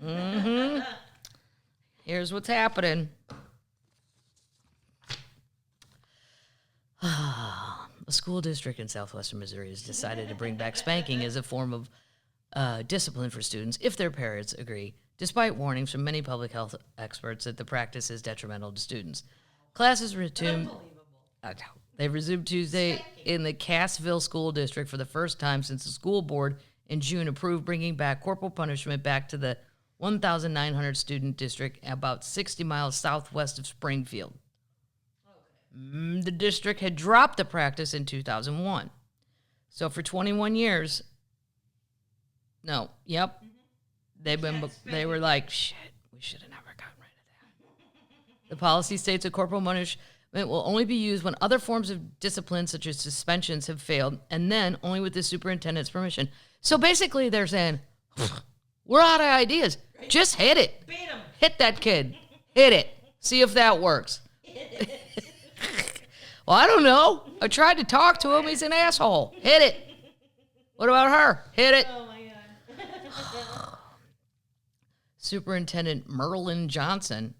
Mm-hmm. Here's what's happening. A school district in southwestern Missouri has decided to bring back spanking as a form of discipline for students if their parents agree, despite warnings from many public health experts that the practice is detrimental to students. Classes resumed. They resumed Tuesday in the Cassville School District for the first time since the school board in June approved bringing back corporal punishment back to the 1,900 student district about 60 miles southwest of Springfield. The district had dropped the practice in 2001. So for 21 years, they were like, shit, we should have never gotten rid of that. The policy states a corporal punishment It will only be used when other forms of discipline, such as suspensions, have failed, and then only with the superintendent's permission. So basically, they're saying, we're out of ideas. Just hit it. Beat him. Hit that kid. Hit it. See if that works. Well, I don't know. I tried to talk to him. He's an asshole. Hit it. What about her? Hit it. Oh, my God. Superintendent Merlin Johnson.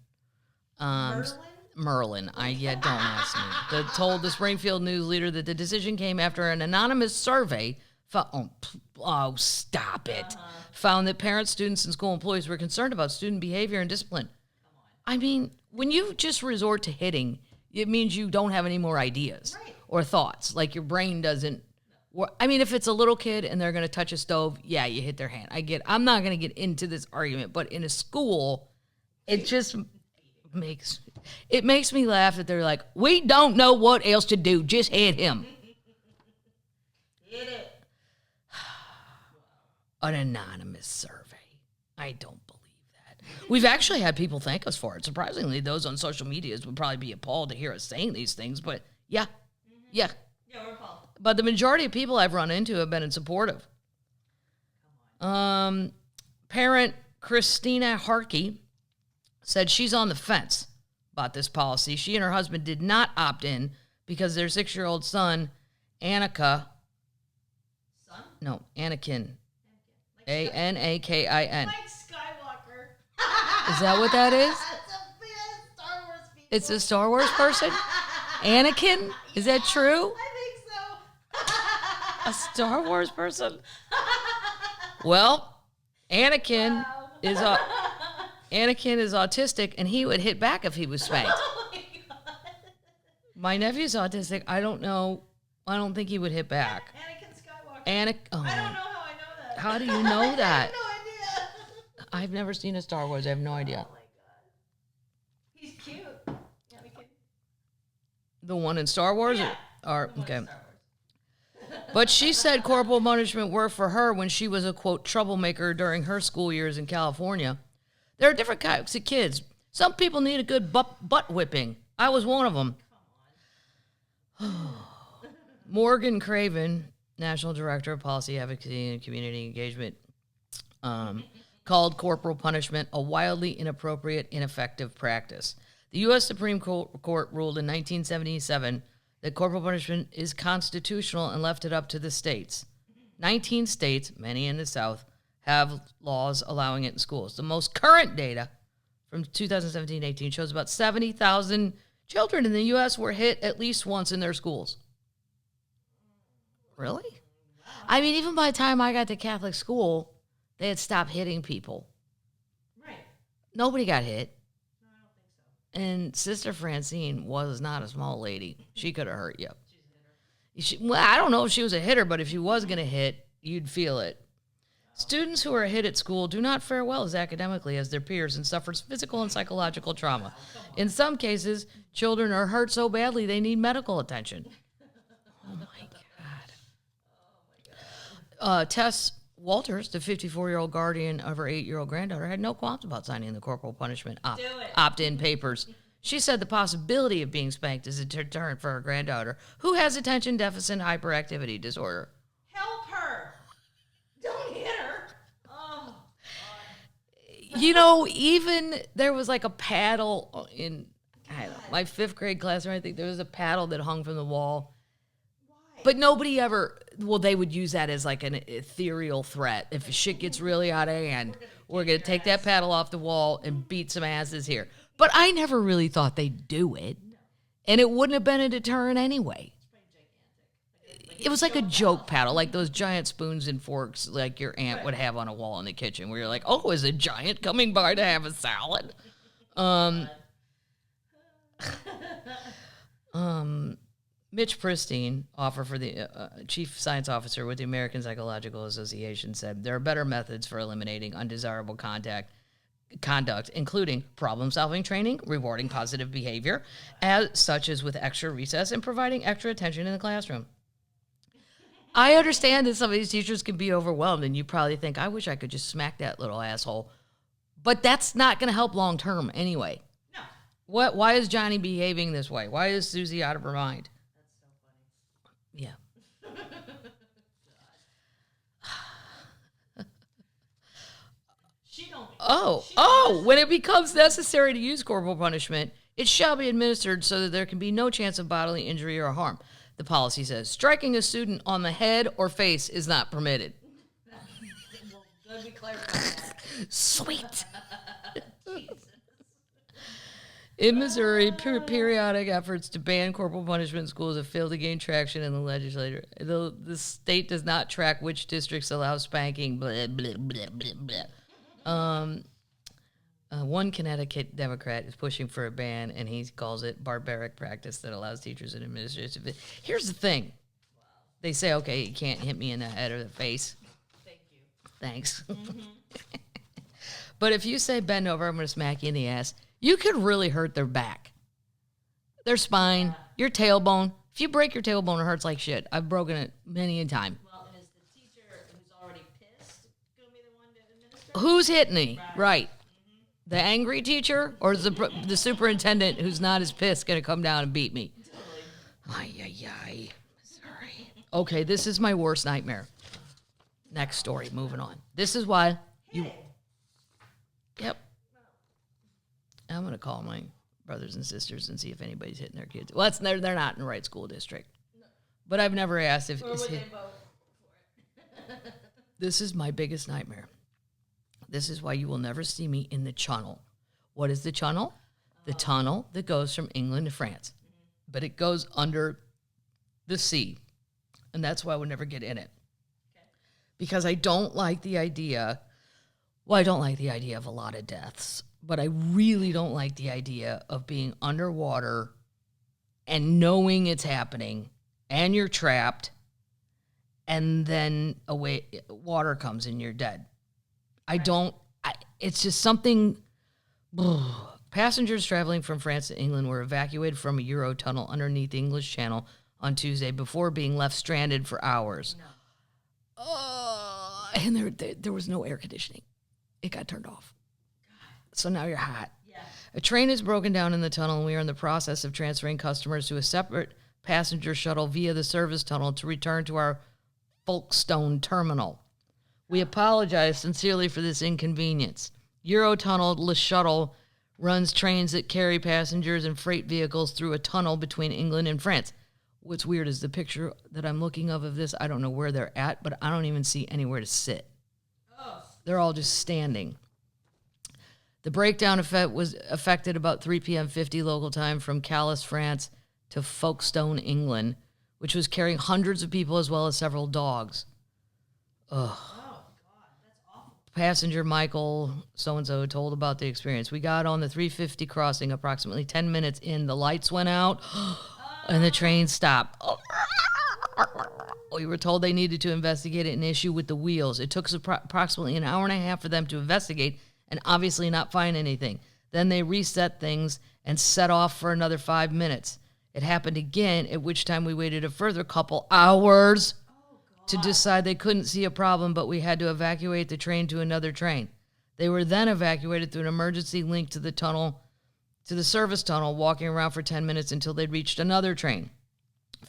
Merlin. Don't ask me. Told the Springfield News Leader that the decision came after an anonymous survey. Stop it. Found that parents, students, and school employees were concerned about student behavior and discipline. I mean, when you just resort to hitting, it means you don't have any more ideas or thoughts. Like your brain doesn't. I mean, if it's a little kid and they're going to touch a stove, yeah, you hit their hand. I'm not going to get into this argument, but in a school, it just makes me laugh that they're like, we don't know what else to do. Just hit him. Hit it. An anonymous survey. I don't believe that. We've actually had people thank us for it. Surprisingly, those on social medias would probably be appalled to hear us saying these things, but yeah. Yeah, we're appalled. But the majority of people I've run into have been in supportive. Parent Christina Harkey said she's on the fence about this policy. She and her husband did not opt in because their 6-year-old son, Anakin. Like Anakin. Like Skywalker. Is that what that is? It's a Star Wars people. It's a Star Wars person? Anakin? Is that true? I think so. A Star Wars person? Well, Anakin is autistic, and he would hit back if he was spanked. Oh my God. My nephew's autistic. I don't know. I don't think he would hit back. Anakin Skywalker. I don't know how I know that. How do you know that? I have no idea. I've never seen a Star Wars. I have no idea. Oh my God. He's cute. Anakin. The one in Star Wars? Yeah. Or The one in okay. Star Wars. But she said corporal punishment worked for her when she was a, quote, troublemaker during her school years in California. There are different types of kids. Some people need a good butt whipping. I was one of them. Morgan Craven, National Director of Policy Advocacy and Community Engagement, called corporal punishment a wildly inappropriate, ineffective practice. The U.S. Supreme Court ruled in 1977 that corporal punishment is constitutional and left it up to the states. 19 states, many in the South, have laws allowing it in schools. The most current data from 2017-18 shows about 70,000 children in the U.S. were hit at least once in their schools. Really? I mean, even by the time I got to Catholic school, they had stopped hitting people. Right. Nobody got hit. No, I don't think so. And Sister Francine was not a small lady. She could have hurt you. Well, I don't know if she was a hitter, but if she was going to hit, you'd feel it. Students who are hit at school do not fare well as academically as their peers and suffers physical and psychological trauma. In some cases, children are hurt so badly they need medical attention. Oh, my God. Tess Walters, the 54-year-old guardian of her 8-year-old granddaughter, had no qualms about signing the corporal punishment opt-in papers. She said the possibility of being spanked is a deterrent for her granddaughter, who has attention deficit hyperactivity disorder. Help her. Don't hit her. Oh, God. You know, even there was like a paddle in my 5th grade classroom. I think there was a paddle that hung from the wall. Why? But nobody ever, they would use that as like an ethereal threat. If shit gets really out of hand, we're going to take that paddle off the wall and beat some asses here. But I never really thought they'd do it. And it wouldn't have been a deterrent anyway. It was like a joke paddle, like those giant spoons and forks like your aunt would have on a wall in the kitchen where you're like, oh, is a giant coming by to have a salad? Mitch Pristine, for the chief science officer with the American Psychological Association, said there are better methods for eliminating undesirable conduct, including problem-solving training, rewarding positive behavior, such as with extra recess, and providing extra attention in the classroom. I understand that some of these teachers can be overwhelmed, and you probably think, I wish I could just smack that little asshole. But that's not going to help long-term anyway. No. What? Why is Johnny behaving this way? Why is Susie out of her mind? That's so funny. Yeah. When it becomes necessary to use corporal punishment, it shall be administered so that there can be no chance of bodily injury or harm. The policy says striking a student on the head or face is not permitted. Well, good we clarified that. Sweet. Jesus. In Missouri, periodic efforts to ban corporal punishment in schools have failed to gain traction in the legislature. The state does not track which districts allow spanking. Blah, blah, blah, blah, blah. One Connecticut Democrat is pushing for a ban, and he calls it barbaric practice that allows teachers and administrators. Here's the thing. They say, okay, you can't hit me in the head or the face. Thank you. Thanks. But if you say bend over, I'm going to smack you in the ass, you could really hurt their back, their spine, your tailbone. If you break your tailbone, it hurts like shit. I've broken it many a time. Well, and is the teacher who's already pissed going to be the one to administer? Who's hitting me? Right. The angry teacher or is the superintendent who's not as pissed going to come down and beat me? Totally. Ay. Sorry. Okay, this is my worst nightmare. Next story, moving on. This is why you... Yep. I'm going to call my brothers and sisters and see if anybody's hitting their kids. Well, they're not in the right school district. No. But I've never asked if... Or would they vote for it? This is my biggest nightmare. This is why you will never see me in the Channel. What is the Channel? The tunnel that goes from England to France. Mm-hmm. But it goes under the sea. And that's why I would never get in it. Okay. Because I don't like the idea... Well, I don't like the idea of a lot of deaths. But I really don't like the idea of being underwater and knowing it's happening and you're trapped and then water comes and you're dead. It's just something. Passengers traveling from France to England were evacuated from a Eurotunnel underneath the English Channel on Tuesday before being left stranded for hours. No. And there was no air conditioning. It got turned off. So now you're hot. Yeah. A train is broken down in the tunnel, and we are in the process of transferring customers to a separate passenger shuttle via the service tunnel to return to our Folkestone terminal. We apologize sincerely for this inconvenience. Eurotunnel Le Shuttle runs trains that carry passengers and freight vehicles through a tunnel between England and France. What's weird is the picture that I'm looking of this, I don't know where they're at, but I don't even see anywhere to sit. Oh. They're all just standing. The breakdown effect was affected about 3 p.m. 50 local time from Calais, France to Folkestone, England, which was carrying hundreds of people as well as several dogs. Ugh. Oh, God, that's awful. Passenger Michael so-and-so told about the experience. We got on the 350 crossing approximately 10 minutes in. The lights went out and the train stopped. We were told they needed to investigate an issue with the wheels. It took approximately an hour and a half for them to investigate and obviously not find anything. Then they reset things and set off for another 5 minutes. It happened again, at which time we waited a further couple hours to decide they couldn't see a problem, but we had to evacuate the train to another train. They were then evacuated through an emergency link to the tunnel, to the service tunnel, walking around for 10 minutes until they'd reached another train.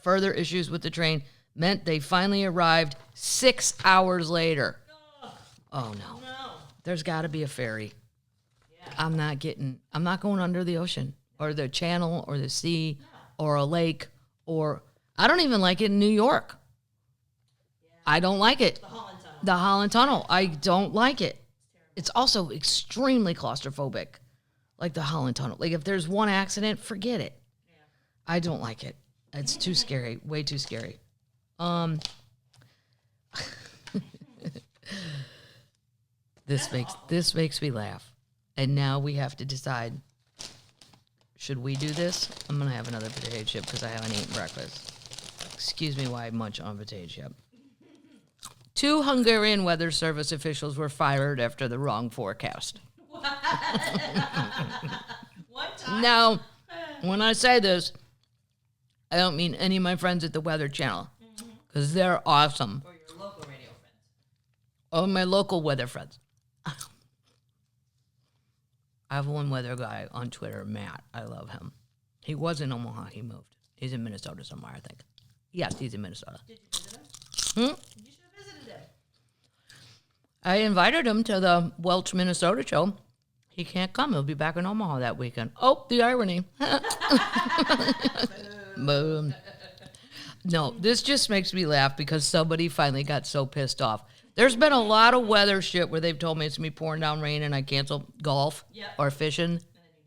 Further issues with the train meant they finally arrived 6 hours later. Oh, no. There's got to be a ferry. Yeah. I'm not going under the ocean or the channel or the sea or a lake or, I don't even like it in New York. Yeah. I don't like it. The Holland Tunnel. I don't like it. It's also extremely claustrophobic, like the Holland Tunnel. Like if there's one accident, forget it. Yeah. I don't like it. It's too scary, way too scary. This makes me laugh. And now we have to decide, should we do this? I'm going to have another potato chip because I haven't eaten breakfast. Excuse me while I munch on a potato chip. 2 Hungarian weather service officials were fired after the wrong forecast. What? One time? Now, when I say this, I don't mean any of my friends at the Weather Channel because they're awesome. Or your local radio friends. Oh, my local weather friends. I have one weather guy on Twitter, Matt. I love him. He was in Omaha. He moved. He's in Minnesota somewhere, I think. Yes, he's in Minnesota. Did you visit him? You should have visited him. I invited him to the Welch, Minnesota show. He can't come. He'll be back in Omaha that weekend. Oh, the irony. Boom. No, this just makes me laugh because somebody finally got so pissed off. There's been a lot of weather shit where they've told me it's going to be pouring down rain and I cancel golf or fishing,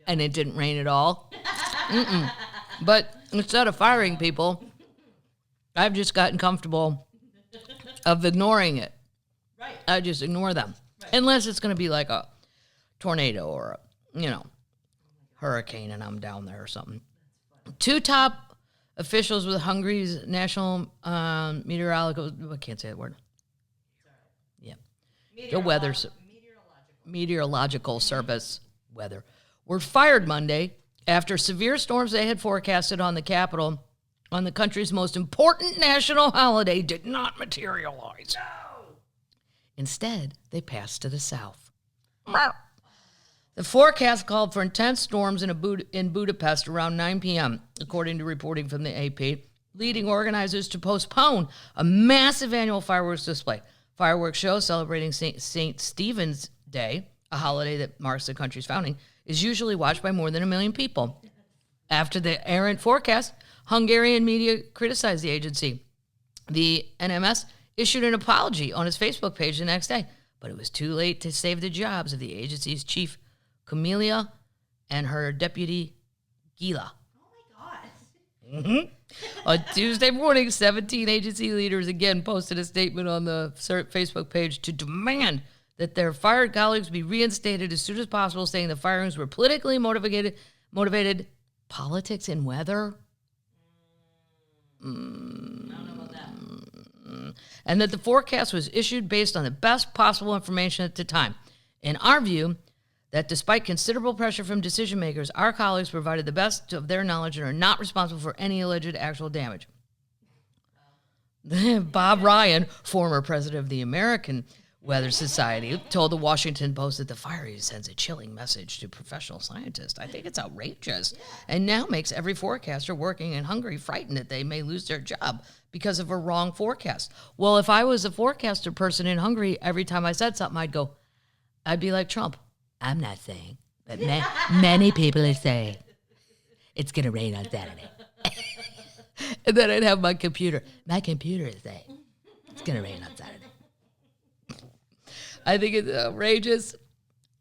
and it didn't rain at all. But instead of firing people, I've just gotten comfortable of ignoring it. Right. I just ignore them. Right. Unless it's going to be like a tornado or a, hurricane and I'm down there or something. Two top officials with Hungary's national meteorological, I can't say that word. Yeah. The weather, meteorological service weather, were fired Monday after severe storms they had forecasted on the capital on the country's most important national holiday did not materialize. No. Instead, they passed to the south. The forecast called for intense storms in Budapest around 9 p.m., according to reporting from the AP, leading organizers to postpone a massive annual fireworks display. Fireworks show celebrating St. Stephen's Day, a holiday that marks the country's founding, is usually watched by more than 1 million people. After the errant forecast, Hungarian media criticized the agency. The NMS issued an apology on its Facebook page the next day, but it was too late to save the jobs of the agency's chief, Camelia, and her deputy, Gila. Oh, my God. On Tuesday morning, 17 agency leaders again posted a statement on the Facebook page to demand that their fired colleagues be reinstated as soon as possible, saying the firings were politically motivated politics and weather. I don't know about that. And that the forecast was issued based on the best possible information at the time. In our view, that despite considerable pressure from decision makers, our colleagues provided the best of their knowledge and are not responsible for any alleged actual damage. Bob Ryan, former president of the American Weather Society, told the Washington Post that the fire sends a chilling message to professional scientists. I think it's outrageous, and now makes every forecaster working in Hungary frightened that they may lose their job because of a wrong forecast. Well, if I was a forecaster person in Hungary, every time I said something, I'd be like Trump. I'm not saying, but many people are saying it's going to rain on Saturday. And then I'd have my computer. My computer is saying it's going to rain on Saturday. I think it's outrageous.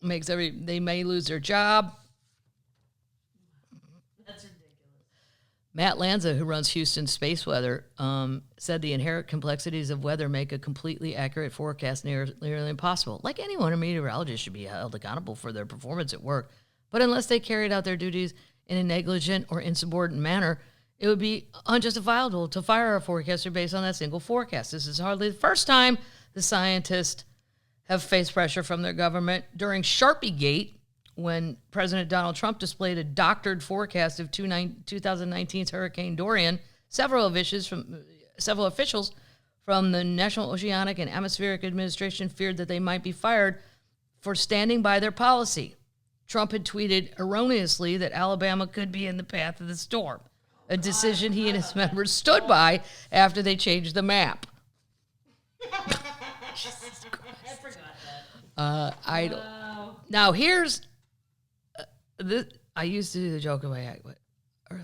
They may lose their job. That's ridiculous. Matt Lanza, who runs Houston Space Weather, said the inherent complexities of weather make a completely accurate forecast nearly impossible. Like anyone, a meteorologist should be held accountable for their performance at work. But unless they carried out their duties in a negligent or insubordinate manner, it would be unjustifiable to fire a forecaster based on that single forecast. This is hardly the first time the scientists have faced pressure from their government. During Sharpiegate, when President Donald Trump displayed a doctored forecast of 2019's Hurricane Dorian, several officials from the National Oceanic and Atmospheric Administration feared that they might be fired for standing by their policy. Trump had tweeted erroneously that Alabama could be in the path of the storm, a decision he and his members stood by after they changed the map. I forgot that. Now here's this. I used to do the joke of my hold on.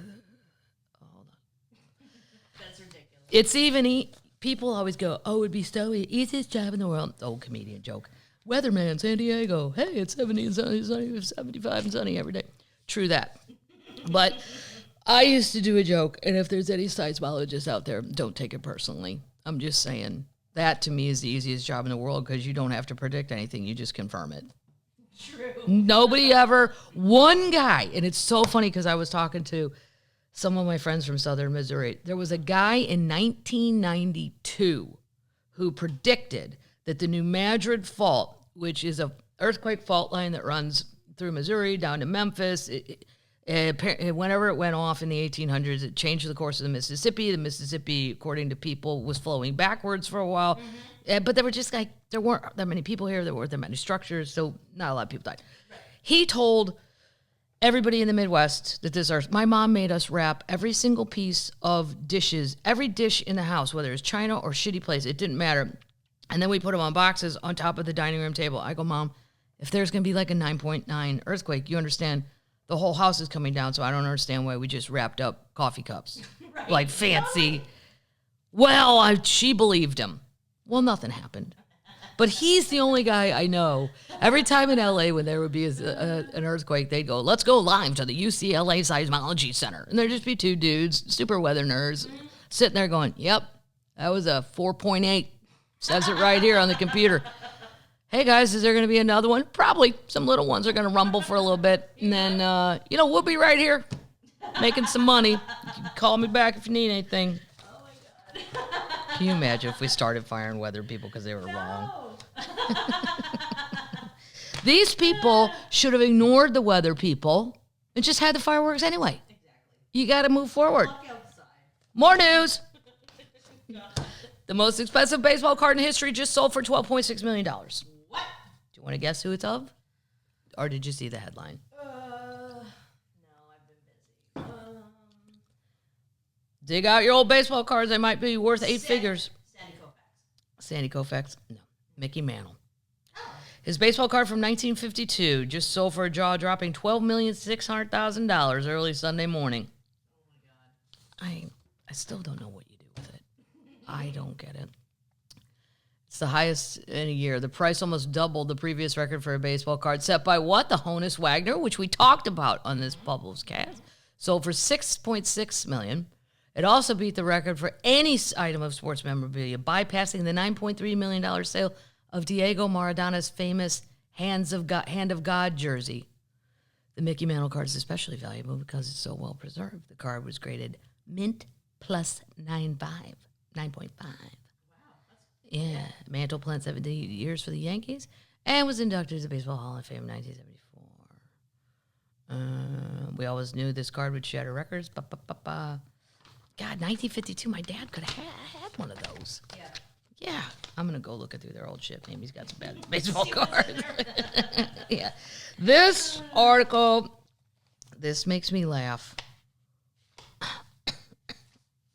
That's ridiculous. It's even people always go, "Oh, it'd be so easiest job in the world." Old comedian joke. Weatherman, San Diego. Hey, it's 70 and sunny, 75 and sunny every day. True that. But I used to do a joke, and if there's any seismologists out there, don't take it personally. I'm just saying that to me is the easiest job in the world because you don't have to predict anything. You just confirm it. True. Nobody ever, one guy, and it's so funny because I was talking to some of my friends from southern Missouri. There was a guy in 1992 who predicted that the New Madrid Fault, which is a earthquake fault line that runs through Missouri down to Memphis, whenever it went off in the 1800s, it changed the course of the Mississippi. The Mississippi, according to people, was flowing backwards for a while. But there weren't that many people here. There weren't that many structures, so not a lot of people died. Right. He told everybody in the Midwest that this is my mom made us wrap every single piece of dishes, every dish in the house, whether it's china or shitty plates, it didn't matter. And then we put them on boxes on top of the dining room table. I go, Mom, if there's going to be like a 9.9 earthquake, you understand the whole house is coming down, so I don't understand why we just wrapped up coffee cups. Right. Like fancy. Well, she believed him. Well, nothing happened. But he's the only guy I know. Every time in LA when there would be an earthquake, they'd go, let's go live to the UCLA Seismology Center. And there'd just be two dudes, super weather nerds, sitting there going, yep, that was a 4.8. Says it right here on the computer. Hey, guys, is there going to be another one? Probably. Some little ones are going to rumble for a little bit. And then, we'll be right here making some money. You can call me back if you need anything. Oh, my God. Can you imagine if we started firing weather people because they were wrong? These people should have ignored the weather people and just had the fireworks anyway. Exactly. You got to move forward. Walk outside. More news. The most expensive baseball card in history just sold for $12.6 million. What? Do you want to guess who it's of? Or did you see the headline? No, I've been busy. Dig out your old baseball cards. They might be worth eight figures. Sandy Koufax. Sandy Koufax? No. Mickey Mantle. Oh. His baseball card from 1952 just sold for a jaw-dropping $12,600,000 early Sunday morning. Oh, my God. I still don't know what you do with it. I don't get it. It's the highest in a year. The price almost doubled the previous record for a baseball card set by what? The Honus Wagner, which we talked about on this Pubcast. Sold for $6.6 million. It also beat the record for any item of sports memorabilia, bypassing the $9.3 million sale of Diego Maradona's famous Hand of God jersey. The Mickey Mantle card is especially valuable because it's so well preserved. The card was graded mint plus 9.5. Wow. Yeah. Mantle played 70 years for the Yankees and was inducted to the Baseball Hall of Fame in 1974. We always knew this card would shatter records. God, 1952, my dad could have had one of those. Yeah. I'm going to go look through their old shit. Maybe he's got some bad baseball cards. Yeah. This article, this makes me laugh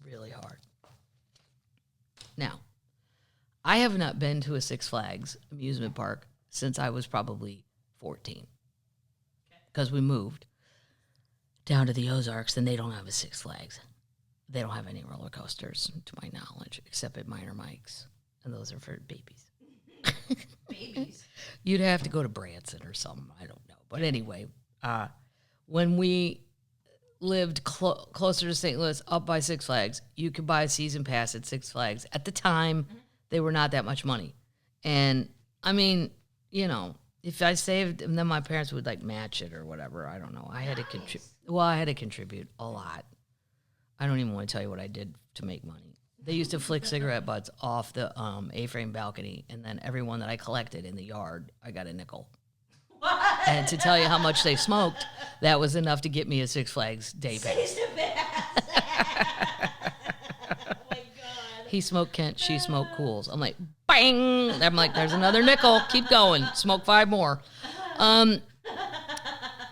really hard. Now, I have not been to a Six Flags amusement park since I was probably 14. Because we moved down to the Ozarks, and they don't have a Six Flags. They don't have any roller coasters, to my knowledge, except at Minor Mike's. And those are for babies. Babies? You'd have to go to Branson or something. I don't know. But anyway, when we lived closer to St. Louis, up by Six Flags, you could buy a season pass at Six Flags. At the time, they were not that much money. And, I mean, if I saved, and then my parents would, match it or whatever. I don't know. I had to contribute. Well, I had to contribute a lot. I don't even want to tell you what I did to make money. They used to flick cigarette butts off the A-frame balcony, and then everyone that I collected in the yard, I got a nickel. What? And to tell you how much they smoked, that was enough to get me a Six Flags day pass. Oh, my God. He smoked Kent, she smoked Cools. I'm like, bang! I'm like, there's another nickel. Keep going. Smoke 5 more.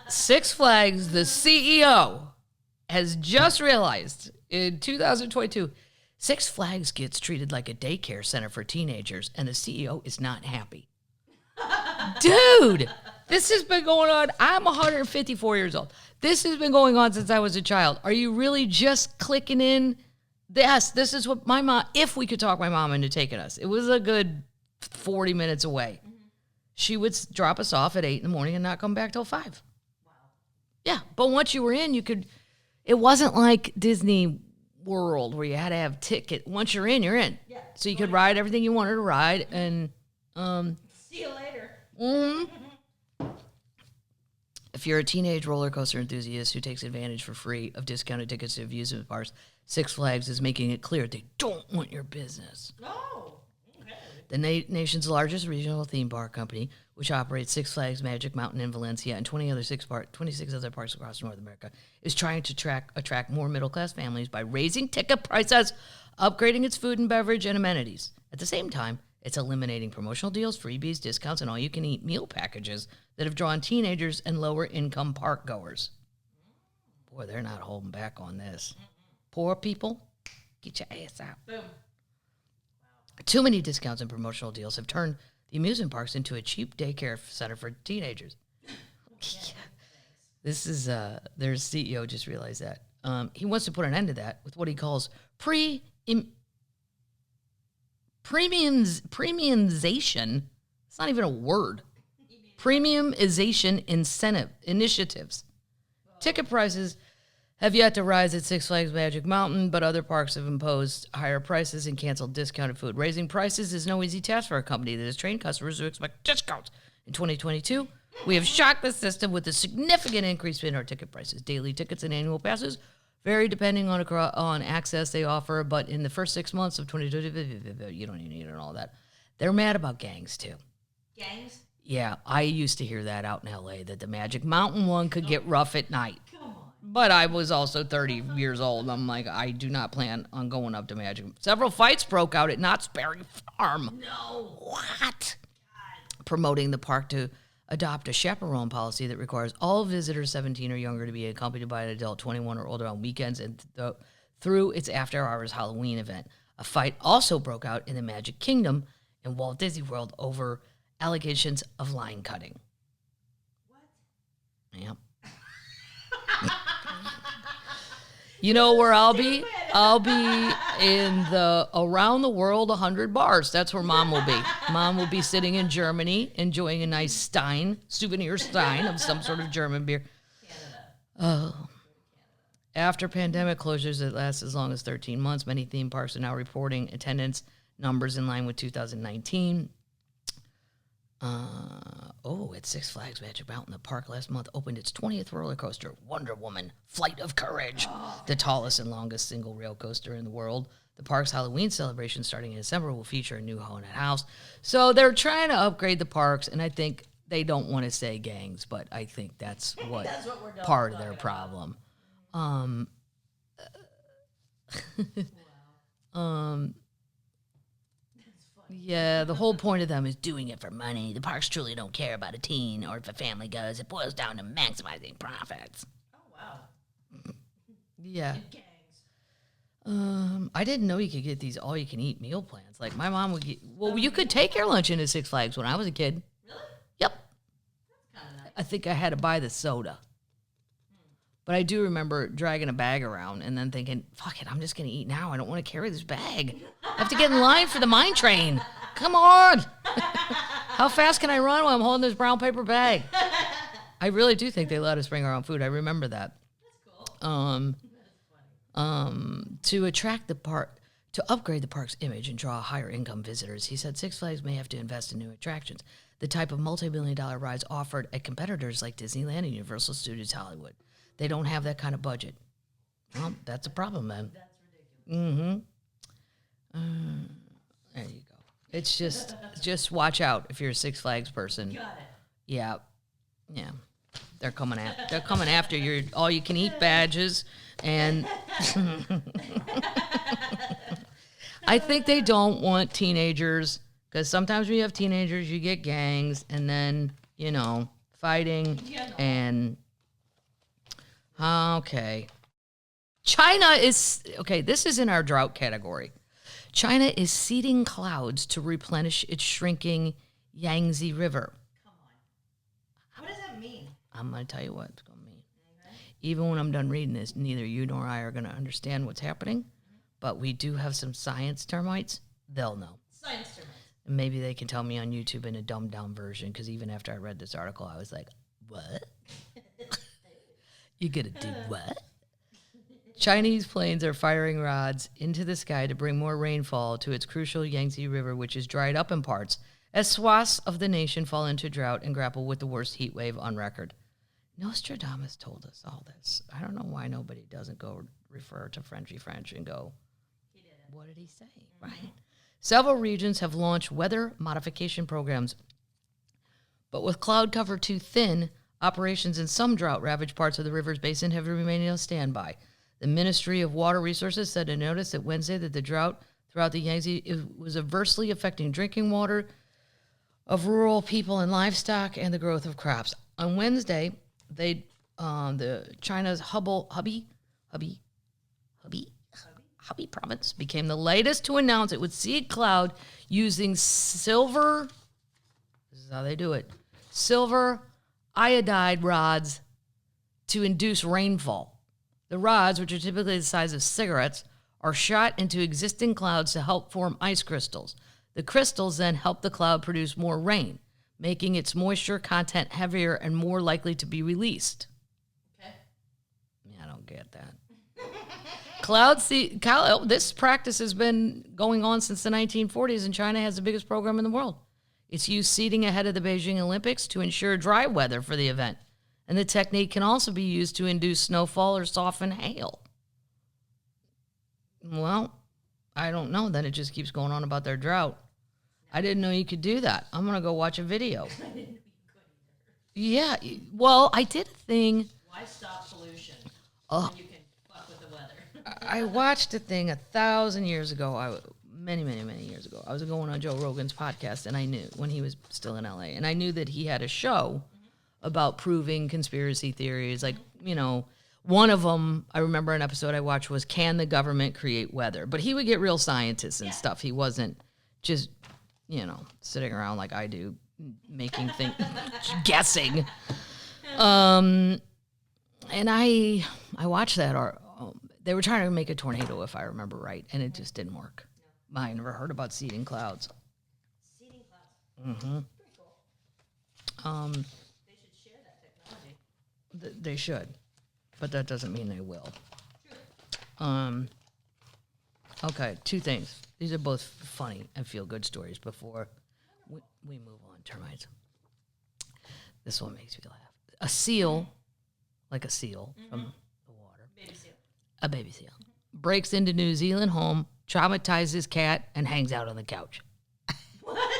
Six Flags, the CEO, has just realized in 2022, Six Flags gets treated like a daycare center for teenagers, and the CEO is not happy. Dude, this has been going on. I'm 154 years old. This has been going on since I was a child. Are you really just clicking in? Yes, this is what my mom, if we could talk my mom into taking us. It was a good 40 minutes away. Mm-hmm. She would drop us off at 8 in the morning and not come back till 5. Wow. Yeah, but once you were in, you could, it wasn't like Disney World where you had to have ticket. Once you're in, you're in. Yeah. So you could ride everything you wanted to ride, and see you later. If you're a teenage roller coaster enthusiast who takes advantage for free of discounted tickets to amusement parks, Six Flags is making it clear they don't want your business. Oh, okay. The nation's largest regional theme park company, which operates Six Flags Magic Mountain in Valencia and 26 other parks across North America, is trying to attract more middle-class families by raising ticket prices, upgrading its food and beverage and amenities. At the same time, It's eliminating promotional deals, freebies, discounts, and all-you-can-eat meal packages that have drawn teenagers and lower-income park goers. Boy, they're not holding back on this. Poor people, get your ass out. Boom. Too many discounts and promotional deals have turned the amusement parks into a cheap daycare center for teenagers. This is, their CEO just realized that. He wants to put an end to that with what he calls premiumization. It's not even a word. Premiumization initiatives. Ticket prices have yet to rise at Six Flags Magic Mountain, but other parks have imposed higher prices and canceled discounted food. Raising prices is no easy task for a company that has trained customers who expect discounts. In 2022, we have shocked the system with a significant increase in our ticket prices. Daily tickets and annual passes vary depending on access they offer, but in the first 6 months of 2022, you don't even need all that. They're mad about gangs, too. Gangs? Yeah, I used to hear that out in L.A., that the Magic Mountain one could get rough at night. Come on. But I was also 30 years old. And I'm like, I do not plan on going up to Magic. Several fights broke out at Knott's Berry Farm. No. What? Promoting the park to adopt a chaperone policy that requires all visitors 17 or younger to be accompanied by an adult 21 or older on weekends and through its after-hours Halloween event. A fight also broke out in the Magic Kingdom in Walt Disney World over allegations of line cutting. What? Yep. You know where I'll be? I'll be in the Around the World 100 bars. That's where Mom will be. Mom will be sitting in Germany, enjoying a nice souvenir stein of some sort of German beer. After pandemic closures that last as long as 13 months, many theme parks are now reporting attendance numbers in line with 2019. At Six Flags Magic Mountain, the park last month opened its 20th roller coaster, Wonder Woman Flight of Courage, the tallest and longest single rail coaster in the world. The park's Halloween celebration starting in December will feature a new haunted house. So they're trying to upgrade the parks, and I think they don't want to say gangs, but I think that's what we're part of their problem. Yeah, the whole point of them is doing it for money. The parks truly don't care about a teen or if a family goes. It boils down to maximizing profits. Oh, wow. Yeah. And gangs. I didn't know you could get these all-you-can-eat meal plans. Like, my mom would get... Well, you could take your lunch into Six Flags when I was a kid. Really? Yep. That's kind of nice. I think I had to buy the soda. But I do remember dragging a bag around and then thinking, fuck it, I'm just going to eat now. I don't want to carry this bag. I have to get in line for the mine train. Come on. How fast can I run while I'm holding this brown paper bag? I really do think they let us bring our own food. I remember that. That's cool. To attract the park, to upgrade the park's image and draw higher income visitors, he said Six Flags may have to invest in new attractions, the type of multi-million-dollar rides offered at competitors like Disneyland and Universal Studios Hollywood. They don't have that kind of budget. Well, that's a problem, man. That's ridiculous. There you go. It's just watch out if you're a Six Flags person. Got it. Yeah. They're coming after your all-you-can-eat badges, and I think they don't want teenagers, because sometimes when you have teenagers, you get gangs, and then, fighting, and... Okay. This is in our drought category. China is seeding clouds to replenish its shrinking Yangtze River. Come on. What does that mean? I'm going to tell you what it's going to mean. Okay. Even when I'm done reading this, neither you nor I are going to understand what's happening, but we do have some science termites. They'll know. Science termites. And maybe they can tell me on YouTube in a dumbed-down version, because even after I read this article, I was like, what? You gonna do what? Chinese planes are firing rods into the sky to bring more rainfall to its crucial Yangtze River, which is dried up in parts, as swaths of the nation fall into drought and grapple with the worst heat wave on record. Nostradamus told us all this. I don't know why nobody doesn't go refer to Frenchy French and go, He did it. what did he say? Mm-hmm. Right? Several regions have launched weather modification programs, but with cloud cover too thin, operations in some drought-ravaged parts of the river's basin have remained on standby. The Ministry of Water Resources said in a notice that Wednesday that the drought throughout the Yangtze. It was adversely affecting drinking water of rural people and livestock and the growth of crops. On Wednesday, the China's Hubei province became the latest to announce it would seed cloud using silver. This is how they do it. Silver iodide rods to induce rainfall. The rods, which are typically the size of cigarettes, are shot into existing clouds to help form ice crystals. The crystals then help the cloud produce more rain, making its moisture content heavier and more likely to be released. Okay. Yeah, I don't get that. This practice has been going on since the 1940s, and China has the biggest program in the world. It's used seeding ahead of the Beijing Olympics to ensure dry weather for the event. And the technique can also be used to induce snowfall or soften hail. Well, I don't know. Then it just keeps going on about their drought. I didn't know you could do that. I'm going to go watch a video. I didn't know you could either. Yeah. Well, I did a thing. Why stop pollution Oh. when you can fuck with the weather? I watched a thing 1,000 years ago. Many years ago. I was going on Joe Rogan's podcast, and I knew when he was still in LA, and I knew that he had a show about proving conspiracy theories. Like, one of them, I remember an episode I watched was, can the government create weather? But he would get real scientists and stuff. He wasn't just, sitting around like I do, making things, guessing. And I watched that. They were trying to make a tornado, if I remember right, and it just didn't work. I never heard about seeding clouds. Seeding clouds. Mm-hmm. Pretty cool. They should share that technology. They should, but that doesn't mean they will. Sure. Okay, two things. These are both funny and feel-good stories before we move on. Termites. This one makes me laugh. A seal, like a seal from the water. Baby seal. A baby seal. Breaks into New Zealand home, traumatizes cat, and hangs out on the couch. What?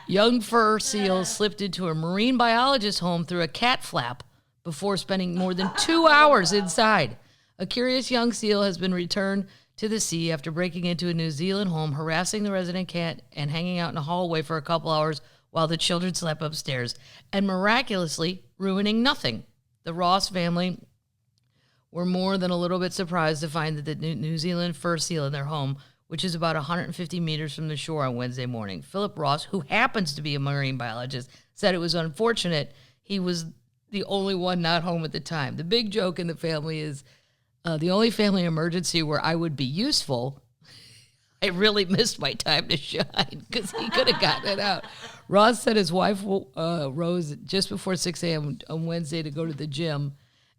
Young fur seal slipped into a marine biologist's home through a cat flap before spending more than 2 hours inside. A curious young seal has been returned to the sea after breaking into a New Zealand home, harassing the resident cat, and hanging out in a hallway for a couple hours while the children slept upstairs, and miraculously ruining nothing. The Ross family were more than a little bit surprised to find that the New Zealand fur seal in their home, which is about 150 meters from the shore, on Wednesday morning. Philip Ross, who happens to be a marine biologist, said it was unfortunate he was the only one not home at the time. The big joke in the family is the only family emergency where I would be useful. I really missed my time to shine because he could have gotten it out. Ross said his wife rose just before 6 a.m. on Wednesday to go to the gym.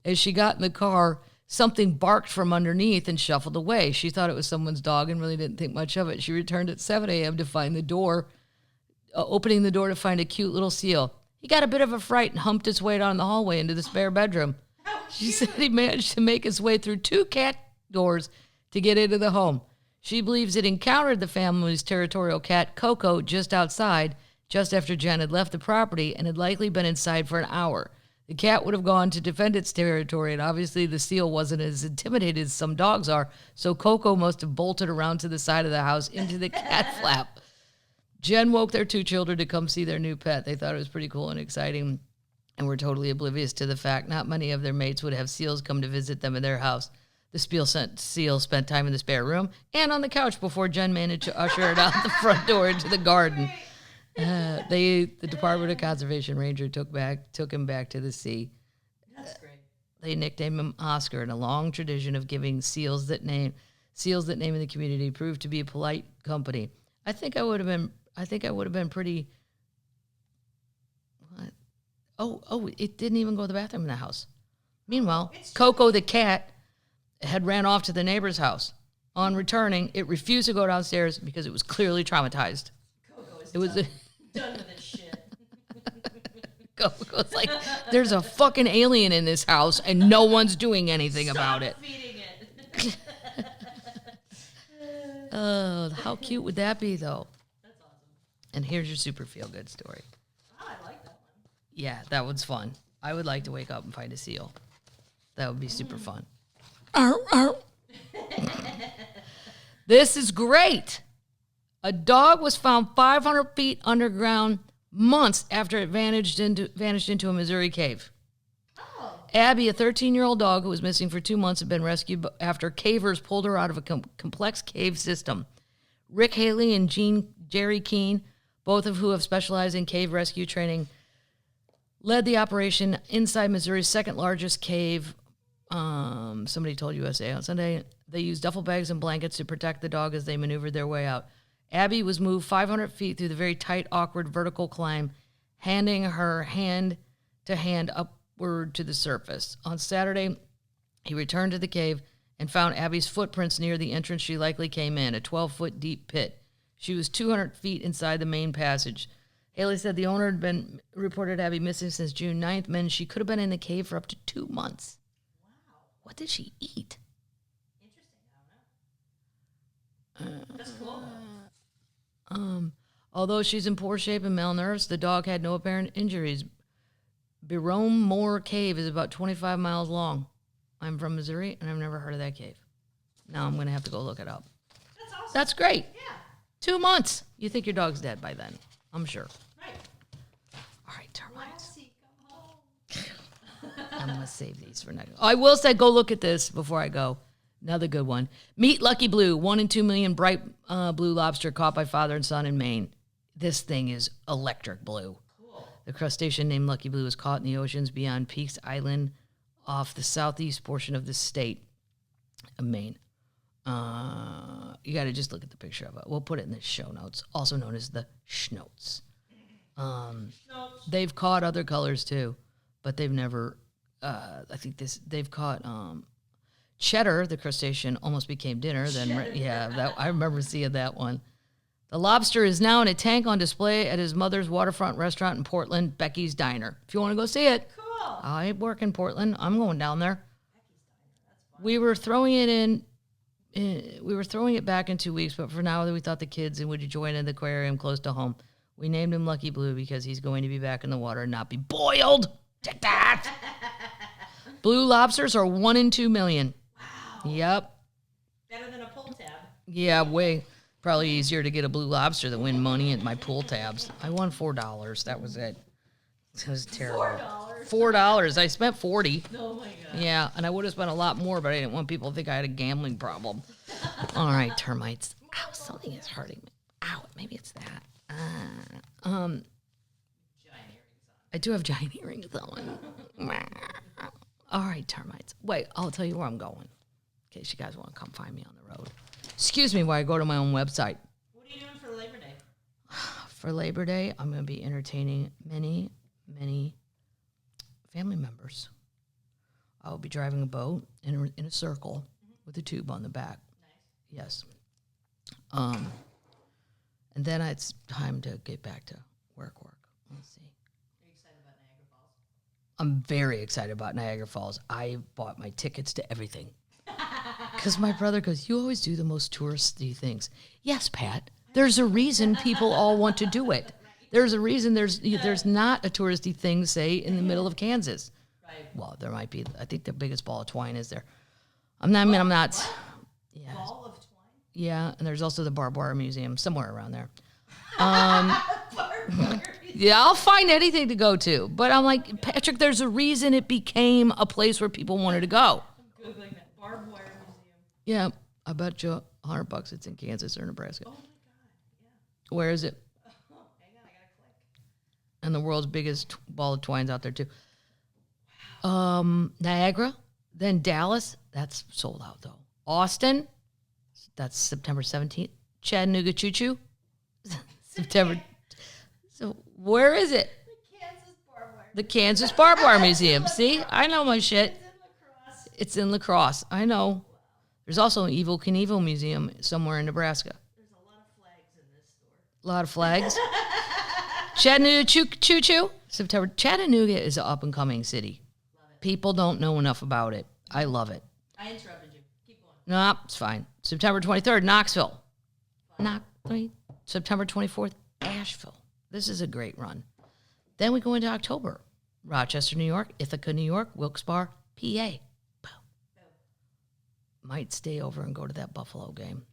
As she got in the car, something barked from underneath and shuffled away. She thought it was someone's dog and really didn't think much of it. She returned at 7 a.m. to find the door, opening the door to find a cute little seal. He got a bit of a fright and humped his way down the hallway into the spare bedroom. She said he managed to make his way through 2 cat doors to get into the home. She believes it encountered the family's territorial cat, Coco, just outside, just after Jen had left the property, and had likely been inside for an hour. The cat would have gone to defend its territory, and obviously the seal wasn't as intimidated as some dogs are, so Coco must have bolted around to the side of the house into the cat flap. Jen woke their 2 children to come see their new pet. They thought it was pretty cool and exciting, and were totally oblivious to the fact not many of their mates would have seals come to visit them in their house. The seal spent time in the spare room and on the couch before Jen managed to usher it out the front door into the garden. The Department of Conservation Ranger took him back to the sea. That's great. They nicknamed him Oscar, and a long tradition of giving seals that name in the community proved to be a polite company. I think I would have been pretty. What? Oh! It didn't even go to the bathroom in the house. Meanwhile, Coco the cat had ran off to the neighbor's house. On returning, it refused to go downstairs because it was clearly traumatized. Coco is Done with this shit. Coco's like, there's a fucking alien in this house and no one's doing anything about it. Feeding it. Oh, how cute would that be, though? That's awesome. And here's your super feel-good story. Oh, I like that one. Yeah, that one's fun. I would like to wake up and find a seal. That would be super fun. This is great. A dog was found 500 feet underground months after it vanished into a Missouri cave. Oh. Abby, a 13-year-old dog who was missing for 2 months, had been rescued after cavers pulled her out of a complex cave system. Rick Haley and Jerry Keene, both of who have specialized in cave rescue training, led the operation inside Missouri's second largest cave. Somebody told USA on Sunday. They used duffel bags and blankets to protect the dog as they maneuvered their way out. Abby was moved 500 feet through the very tight, awkward vertical climb, handing her hand to hand upward to the surface. On Saturday, he returned to the cave and found Abby's footprints near the entrance she likely came in, a 12-foot deep pit. She was 200 feet inside the main passage. Haley said the owner had been reported Abby missing since June 9th, meant she could have been in the cave for up to 2 months. Wow. What did she eat? Interesting. I don't know. That's cool. Although she's in poor shape and malnourished, the dog had no apparent injuries. Berome Moor Cave is about 25 miles long. I'm from Missouri, and I've never heard of that cave. Now I'm going to have to go look it up. That's awesome. That's great. Yeah. 2 months. You think your dog's dead by then, I'm sure. Right. All right, termites. Lassie, come home. I'm going to save these for next. I will say go look at this before I go. Another good one. Meet Lucky Blue, 1 in 2 million bright blue lobster caught by father and son in Maine. This thing is electric blue. Cool. The crustacean named Lucky Blue was caught in the oceans beyond Peaks Island off the southeast portion of the state of Maine. You got to just look at the picture of it. We'll put it in the show notes, also known as the schnotes. They've caught other colors too, but they've never, they've caught cheddar, the crustacean, almost became dinner. Then, I remember seeing that one. The lobster is now in a tank on display at his mother's waterfront restaurant in Portland, Becky's Diner. If you want to go see it. Cool. I work in Portland. I'm going down there. We were throwing it we were throwing it back in 2 weeks, but for now we thought the kids would enjoy it in the aquarium close to home. We named him Lucky Blue because he's going to be back in the water and not be boiled. Take that. Blue lobsters are 1 in 2 million. Wow. Yep. Better than a pull tab. Yeah, way. Probably easier to get a blue lobster than win money at my pool tabs. I won $4. That was it. It was terrible. $4. I spent $40. Oh my god. Yeah, and I would have spent a lot more, but I didn't want people to think I had a gambling problem. All right, termites. Ow, something is hurting me. Ow, maybe it's that. Giant earrings on. I do have giant earrings on. All right, termites. Wait, I'll tell you where I'm going, in case you guys want to come find me on the road. Excuse me while I go to my own website. What are you doing for Labor Day? For Labor Day, I'm going to be entertaining many, many family members. I will be driving a boat in a circle with a tube on the back. Nice. Yes. And then it's time to get back to work. Let's see. Are you excited about Niagara Falls? I'm very excited about Niagara Falls. I bought my tickets to everything. Because my brother goes, you always do the most touristy things. Yes, Pat. There's a reason people all want to do it. There's a reason there's not a touristy thing, say, in the middle of Kansas. Right. Well, there might be. I think the biggest ball of twine is there. I'm not. Yeah. Ball of twine? Yeah, and there's also the Barbed Wire Museum somewhere around there. Barbed wire. Yeah, I'll find anything to go to. But I'm like, Patrick, there's a reason it became a place where people wanted to go. I'm Googling that. Barbed Wire Museum. Yeah, I bet you $100 it's in Kansas or Nebraska. Oh my god. Yeah. Where is it? Hang on, I gotta click. And the world's biggest ball of twine's out there too. Niagara, then Dallas, that's sold out though. Austin, that's September 17th. Chattanooga Choo Choo, September. So where is it? The Kansas Barbed Wire. The Kansas Barbed Wire Museum. See, I know my shit. It's in La Crosse. It's in La Crosse. I know. There's also an Evel Knievel Museum somewhere in Nebraska. There's a lot of flags in this store. A lot of flags. Chattanooga Choo Choo, September. Chattanooga is an up-and-coming city. Love it. People don't know enough about it. I love it. I interrupted you. Keep going. No, it's fine. September 23rd, Knoxville. September 24th, Asheville. This is a great run. Then we go into October. Rochester, New York, Ithaca, New York, Wilkes-Barre, PA. Boom. Might stay over and go to that Buffalo game.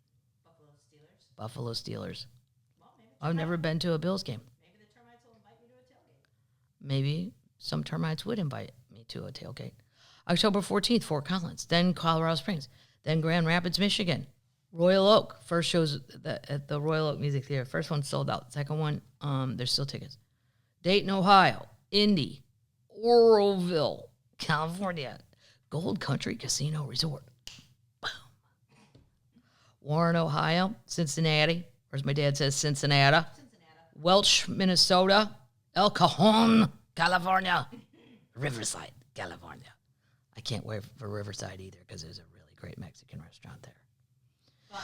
Buffalo Steelers. Well, maybe I've never been to a Bills game. maybe the termites will invite you to a tailgate. Maybe some termites would invite me to a tailgate. October 14th, Fort Collins, then Colorado Springs, then Grand Rapids, Michigan. Royal Oak, first shows at the Royal Oak Music Theater. First one sold out. Second one, there's still tickets. Dayton, Ohio, Indy, Oroville, California, Gold Country Casino Resort. Boom. Warren, Ohio, Cincinnati, or as my dad says, Cincinnati. Welch, Minnesota, El Cajon, California, Riverside, California. I can't wait for Riverside either because there's a really great Mexican restaurant there. Fun.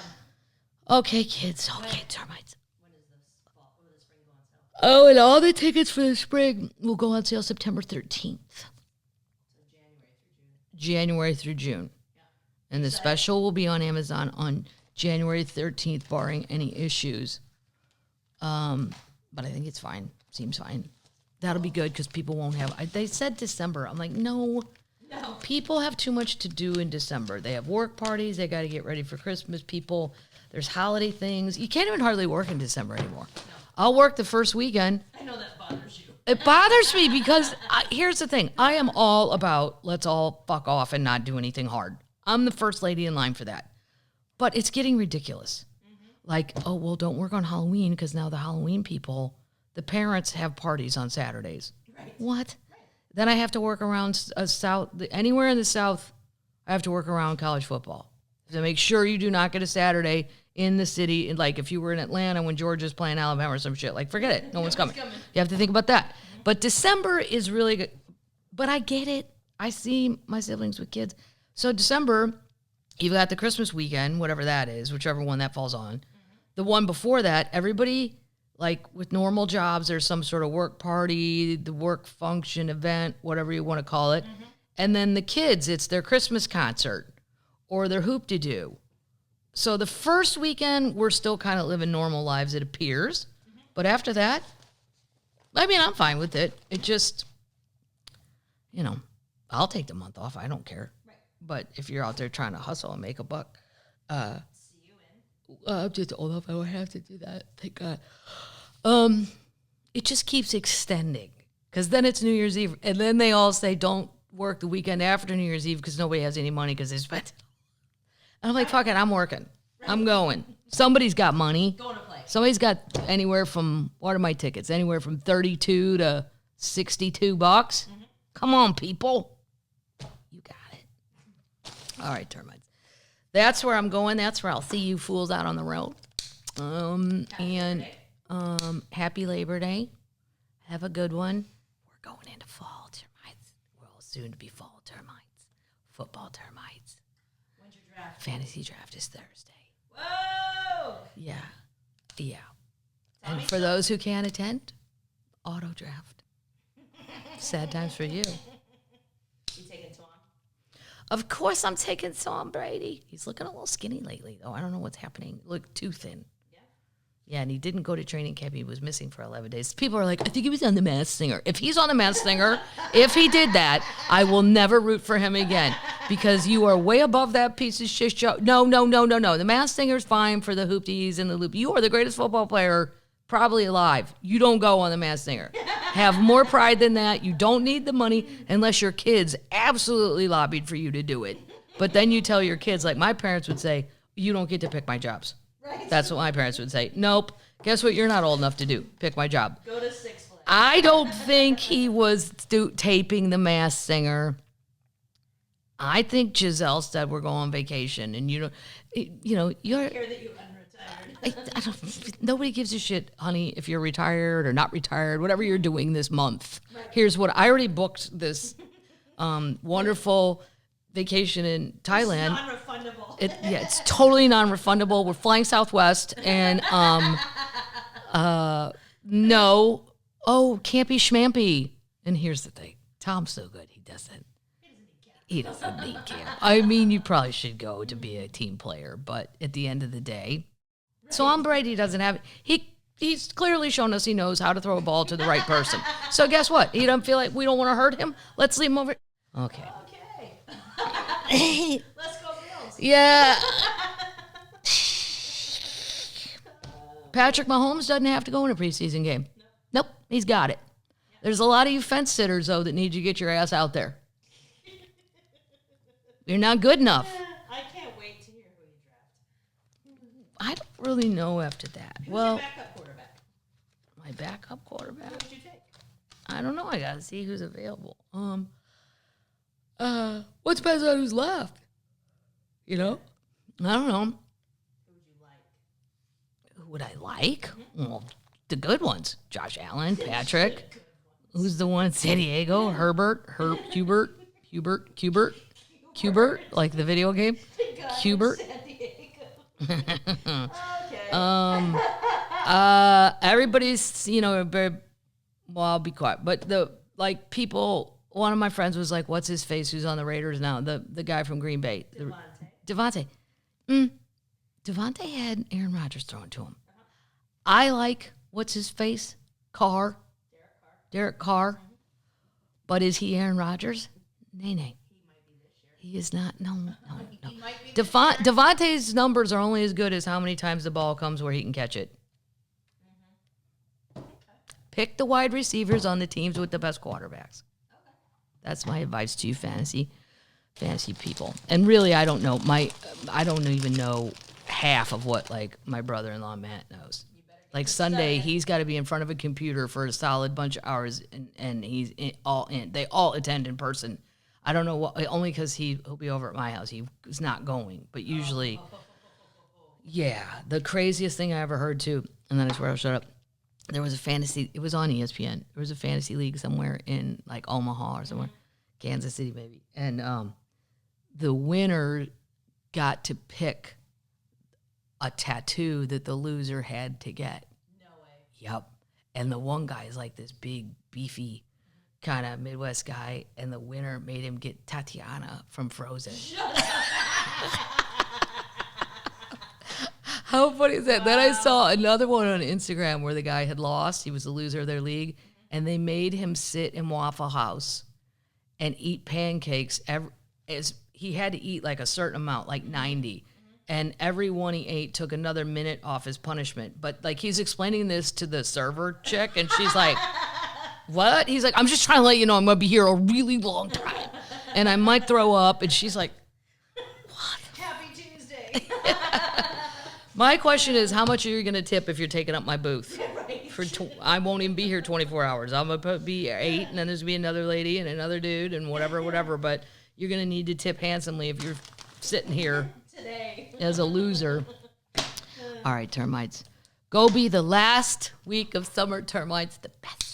Okay, kids. Okay, termites. When is this fall? When does the spring go on sale? Oh, and all the tickets for the spring will go on sale September 13th. So January through June. January through June. Yeah. And the special will be on Amazon on January 13th, barring any issues. But I think it's fine. Seems fine. That'll be good because people won't have... They said December. I'm like, no. No. People have too much to do in December. They have work parties. They got to get ready for Christmas. There's holiday things. You can't even hardly work in December anymore. No. I'll work the first weekend. I know that bothers you. It bothers me because here's the thing. I am all about let's all fuck off and not do anything hard. I'm the first lady in line for that. But it's getting ridiculous. Like, oh, well, don't work on Halloween because now the Halloween people, the parents have parties on Saturdays. Right. What? Right. Then I have to work around anywhere in the South, I have to work around college football. To make sure you do not get a Saturday in the city. Like if you were in Atlanta when Georgia's playing Alabama or some shit, like forget it. No one's coming. You have to think about that. But December is really good. But I get it. I see my siblings with kids. So December, you've got the Christmas weekend, whatever that is, whichever one that falls on. The one before that, everybody, like with normal jobs, there's some sort of work party, the work function event, whatever you want to call it. And then the kids, it's their Christmas concert or their hoop-de-doo. So the first weekend, we're still kind of living normal lives, it appears. But after that, I mean, I'm fine with it. It just, I'll take the month off. I don't care. Right. But if you're out there trying to hustle and make a buck, See you in. I'm just old enough. I don't have to do that. Thank God. It just keeps extending because then it's New Year's Eve, and then they all say don't work the weekend after New Year's Eve because nobody has any money because they spent it. And I'm like, fuck it, I'm working. Right. I'm going. Somebody's got money. Going to play. Somebody's got anywhere from, what are my tickets? Anywhere from $32 to $62. Come on, people. You got it. All right, termites. That's where I'm going. That's where I'll see you fools out on the road. Happy Labor Day. Have a good one. We're going into fall termites. We're all soon to be fall termites. Football termites. When's your draft? Fantasy draft is Thursday. Whoa! Yeah. Tell And me for those who can't attend, auto draft. Sad times for you. You taking Tom? Of course I'm taking Tom Brady. He's looking a little skinny lately, though. I don't know what's happening. Look too thin. Yeah, and he didn't go to training camp. He was missing for 11 days. People are like, I think he was on The Masked Singer. If he's on The Masked Singer, if he did that, I will never root for him again because you are way above that piece of shit show. No. The Masked Singer's fine for the hoopties and the loop. You are the greatest football player probably alive. You don't go on The Masked Singer. Have more pride than that. You don't need the money unless your kids absolutely lobbied for you to do it. But then you tell your kids, like my parents would say, you don't get to pick my jobs. Right. That's what my parents would say. Nope. Guess what? You're not old enough to do. Pick my job. Go to Six Flags. I don't think he was taping The Masked Singer. I think Giselle said we're going on vacation, and you're. I care that you unretired. Nobody gives a shit, honey, if you're retired or not retired, whatever you're doing this month. Right. Here's what I already booked this wonderful vacation in Thailand. It's non-refundable. It's totally non-refundable. We're flying Southwest, and no, campy schmampy. And here's the thing: Tom's so good, he doesn't need camp. I mean, you probably should go to be a team player, but at the end of the day, Tom Brady doesn't have it. He's clearly shown us he knows how to throw a ball to the right person. So guess what? He don't feel like we don't want to hurt him. Let's leave him over. Okay. Let's go Bills. Yeah. Patrick Mahomes doesn't have to go in a preseason game. Nope, he's got it. There's a lot of you fence sitters, though, that need you to get your ass out there. You're not good enough. I can't wait to hear who you draft. I don't really know after that. Who's Well, your backup quarterback? my backup quarterback? Who would you take? I don't know. I got to see who's available. What depends on who's left? You know? I don't know. Who would you like? Who would I like? Well, the good ones. Josh Allen, Patrick. Who's the one in San Diego? Hubert, like the video game. Hubert. San Diego. Okay. Everybody's, very, well, I'll be quiet. But people, one of my friends was like, what's his face who's on the Raiders now? The guy from Green Bay. Devontae. Devontae had Aaron Rodgers thrown to him. I like, what's his face? Derek Carr. But is he Aaron Rodgers? Nay. He might be this year. He is not. No. He might be this year. Devontae's numbers are only as good as how many times the ball comes where he can catch it. Okay. Pick the wide receivers on the teams with the best quarterbacks. Okay. That's my advice to you, fantasy people. And really, I don't know. I don't even know half of what my brother-in-law Matt knows. Like Sunday, he's got to be in front of a computer for a solid bunch of hours, and he's all in. They all attend in person. I don't know what, only because he'll be over at my house. He was not going, but usually, yeah. The craziest thing I ever heard too, and then I swear I'll shut up. There was a fantasy. It was on ESPN. There was a fantasy league somewhere in Omaha or somewhere, Kansas City maybe, and the winner got to pick a tattoo that the loser had to get. No way. Yep. And the one guy is like this big, beefy kind of Midwest guy, and the winner made him get Tatiana from Frozen. How funny is that? Wow. Then I saw another one on Instagram where the guy had lost. He was the loser of their league, and they made him sit in Waffle House and eat pancakes. He had to eat a certain amount, 90. And every one he ate took another minute off his punishment. But he's explaining this to the server chick, and she's like, what? He's like, I'm just trying to let you know I'm going to be here a really long time. And I might throw up. And she's like, what? Happy Tuesday. My question is, how much are you going to tip if you're taking up my booth? Right. I won't even be here 24 hours. I'm going to be 8, and then there's going to be another lady and another dude and whatever. But you're going to need to tip handsomely if you're sitting here Today. as a loser. All right, termites. Go be the last week of summer termites the best.